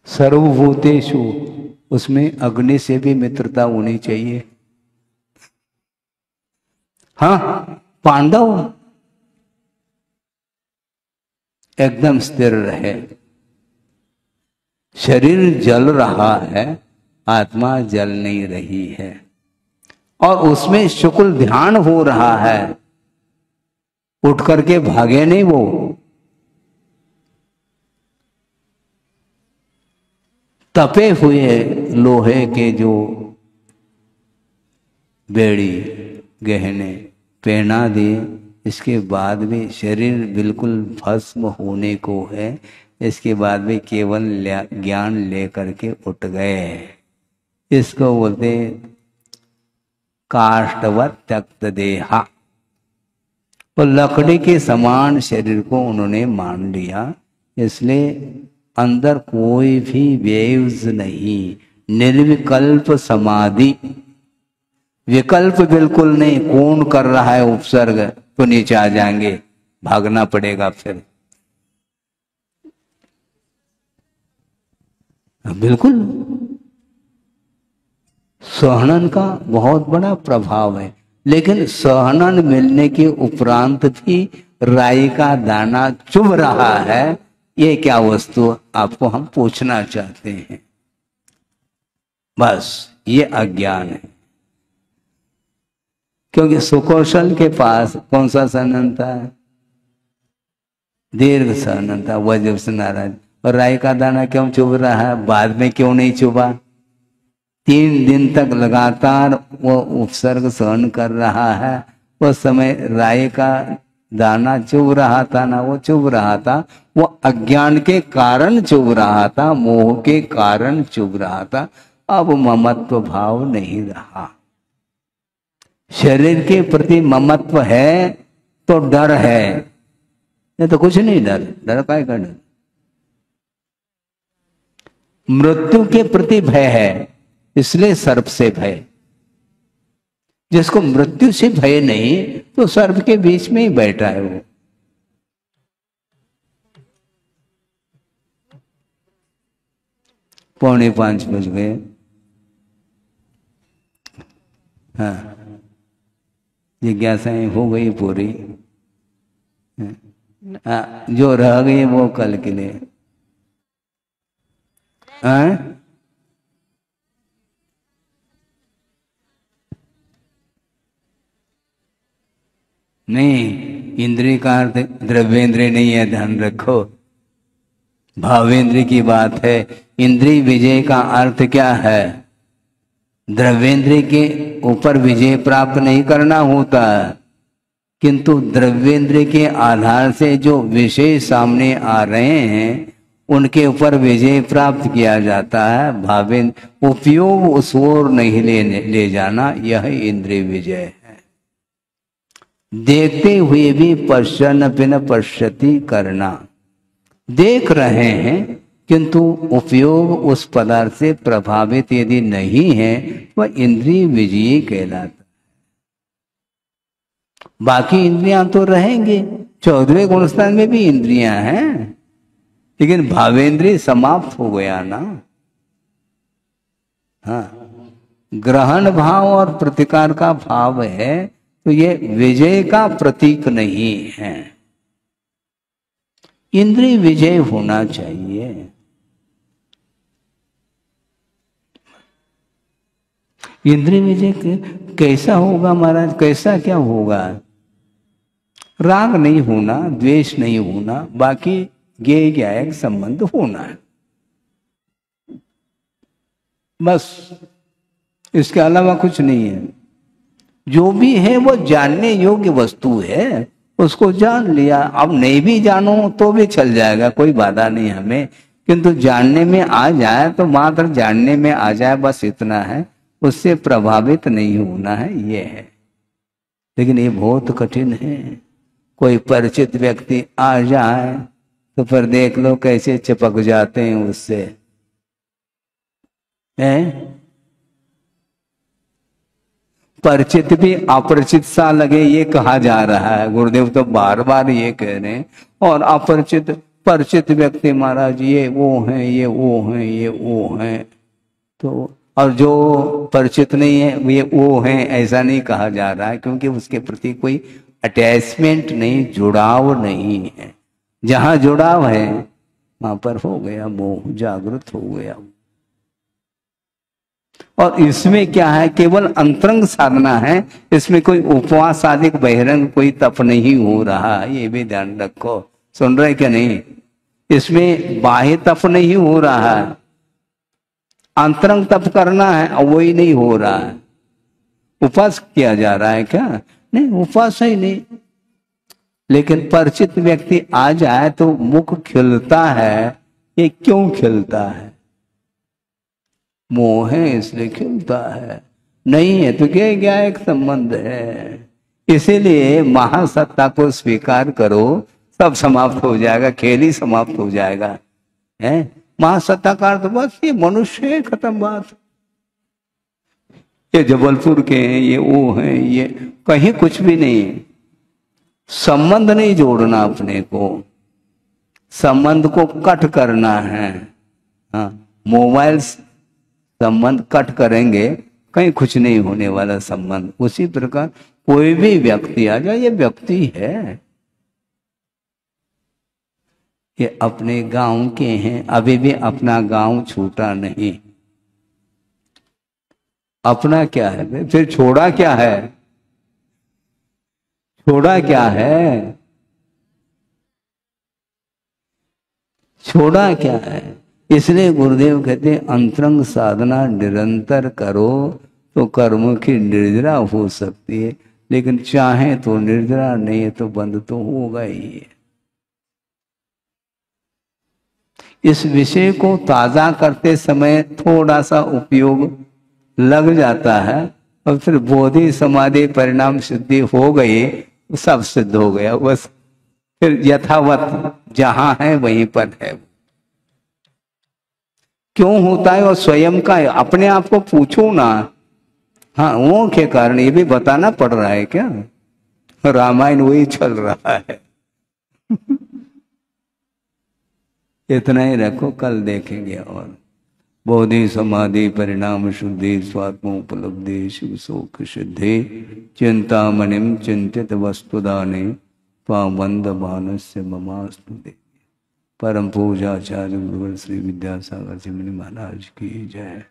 [SPEAKER 1] सर्वभूतेषु, उसमें अग्नि से भी मित्रता होनी चाहिए। हाँ, पांडव एकदम स्थिर रहे। शरीर जल रहा है, आत्मा जल नहीं रही है, और उसमें शुक्ल ध्यान हो रहा है। उठ करके भागे नहीं वो, तपे हुए लोहे के जो बेड़ी गहने पहना दिए, इसके बाद भी शरीर बिल्कुल भस्म होने को है। इसके बाद भी केवल ज्ञान लेकर के उठ गए। इसको बोलते काष्ठवत त्यक्त देहा। तो लकड़ी के समान शरीर को उन्होंने मान लिया, इसलिए अंदर कोई भी वेव्स नहीं, निर्विकल्प समाधि। विकल्प बिल्कुल नहीं। कौन कर रहा है उपसर्ग तो नीचे आ जाएंगे, भागना पड़ेगा फिर। बिल्कुल सहनन का बहुत बड़ा प्रभाव है, लेकिन सहनन मिलने के उपरांत भी राई का दाना चुभ रहा है। ये क्या वस्तु, आपको हम पूछना चाहते हैं। बस ये अज्ञान है। क्योंकि सुकौशल के पास कौन सा सहनन था? दीर्घ सहनन था, वजह से नाराज। और राई का दाना क्यों चुभ रहा है? बाद में क्यों नहीं चुभा? 3 दिन तक लगातार वो उपसर्ग सहन कर रहा है। उस समय राई का दाना चुभ रहा था ना, वो चुभ रहा था। वो अज्ञान के कारण चुभ रहा था, मोह के कारण चुभ रहा था। अब ममत्व भाव नहीं रहा। शरीर के प्रति ममत्व है तो डर है, नहीं तो कुछ नहीं। डर काय का डर? मृत्यु के प्रति भय है, इसलिए सर्प से भय। जिसको मृत्यु से भय नहीं, तो सर्प के बीच में ही बैठा है वो। पौने 5 बज गए। हाँ, जिज्ञासाएं हो गई पूरी। हाँ, जो रह गई वो कल के लिए। हाँ? नहीं, इंद्रिय का अर्थ द्रव्येंद्रिय नहीं है, ध्यान रखो। भावेंद्रिय की बात है। इंद्रिय विजय का अर्थ क्या है? द्रव्येंद्रिय के ऊपर विजय प्राप्त नहीं करना होता, किंतु द्रव्येंद्रिय के आधार से जो विषय सामने आ रहे हैं उनके ऊपर विजय प्राप्त किया जाता है। भावेंद्र उपयोग उस ओर नहीं ले जाना, यह इंद्रिय विजय है। देखते हुए भी पश्चन पिन पश्यति करना। देख रहे हैं किंतु उपयोग उस पदार्थ से प्रभावित यदि नहीं है, वह इंद्रिय विजयी कहलाता। बाकी इंद्रियां तो रहेंगे, 14वें गुणस्थान में भी इंद्रियां हैं, लेकिन भावेंद्रिय समाप्त हो गया ना। हाँ, ग्रहण भाव और प्रतिकार का भाव है, तो ये विजय का प्रतीक नहीं है। इंद्रिय विजय होना चाहिए। इंद्रिय विजय कैसा होगा महाराज? कैसा क्या होगा? राग नहीं होना, द्वेष नहीं होना, बाकी ज्ञेय ज्ञायक संबंध होना है, बस। इसके अलावा कुछ नहीं है। जो भी है वो जानने योग्य वस्तु है, उसको जान लिया। अब नहीं भी जानो तो भी चल जाएगा, कोई बाधा नहीं हमें, किंतु जानने में आ जाए तो मात्र जानने में आ जाए, बस इतना है। उससे प्रभावित नहीं होना है, ये है। लेकिन ये बहुत कठिन है। कोई परिचित व्यक्ति आ जाए तो फिर देख लो कैसे चिपक जाते हैं उससे, हैं? परिचित भी अपरिचित सा लगे ये कहा जा रहा है, गुरुदेव तो बार बार ये कह रहे हैं। और अपरिचित परिचित व्यक्ति महाराज ये वो हैं, ये वो हैं, ये वो हैं, तो और जो परिचित नहीं है ये वो हैं ऐसा नहीं कहा जा रहा है, क्योंकि उसके प्रति कोई अटैचमेंट नहीं, जुड़ाव नहीं है। जहां जुड़ाव है वहां पर हो गया मोह, जागृत हो गया। और इसमें क्या है, केवल अंतरंग साधना है, इसमें कोई उपवास आदि बहिरंग कोई तप नहीं हो रहा, ये भी ध्यान रखो। सुन रहे क्या नहीं? इसमें बाह्य तप नहीं हो रहा है, अंतरंग तप करना है और वही नहीं हो रहा है। उपवास किया जा रहा है क्या? नहीं, उपवास ही नहीं। लेकिन परिचित व्यक्ति आ जाए तो मुख खिलता है। ये क्यों खिलता है? मोह है इसलिए खिलता है, नहीं है तो क्या एक संबंध है। इसीलिए महासत्ता को स्वीकार करो, सब समाप्त हो जाएगा, खेल ही समाप्त हो जाएगा। है महासत्ताकार तो बस ये मनुष्य है, खत्म बात। ये जबलपुर के हैं, ये वो हैं, ये कहीं कुछ भी नहीं है। संबंध नहीं जोड़ना अपने को, संबंध को कट करना है। हाँ, मोबाइल संबंध कट करेंगे कहीं कुछ नहीं होने वाला संबंध। उसी प्रकार कोई भी व्यक्ति आ जाए, ये व्यक्ति है, ये अपने गांव के हैं, अभी भी अपना गांव छूटा नहीं। अपना क्या है फिर? छोड़ा क्या है? छोड़ा क्या है? छोड़ा क्या है? इसलिए गुरुदेव कहते हैं अंतरंग साधना निरंतर करो तो कर्म की निर्जरा हो सकती है, लेकिन चाहे तो निर्जरा, नहीं है तो बंद तो होगा ही है। इस विषय को ताजा करते समय थोड़ा सा उपयोग लग जाता है और फिर बोधि समाधि परिणाम सिद्धि हो गई, सब सिद्ध हो गया। बस फिर यथावत जहां है वहीं पर है। क्यों होता है? और स्वयं का अपने आप को पूछो ना। हाँ, वो के कारण ये भी बताना पड़ रहा है क्या? रामायण वही चल रहा है। इतना ही रखो, कल देखेंगे। और बोधि समाधि परिणाम शुद्धि स्वात्म उपलब्धि शिव सुख सिद्धि चिंतामणिम चिंतित वस्तुदाने पावंद मानस्य ममास्तुते। परम पूजाचार्य गुरुवर श्री विद्यासागर जी महाराज की जय।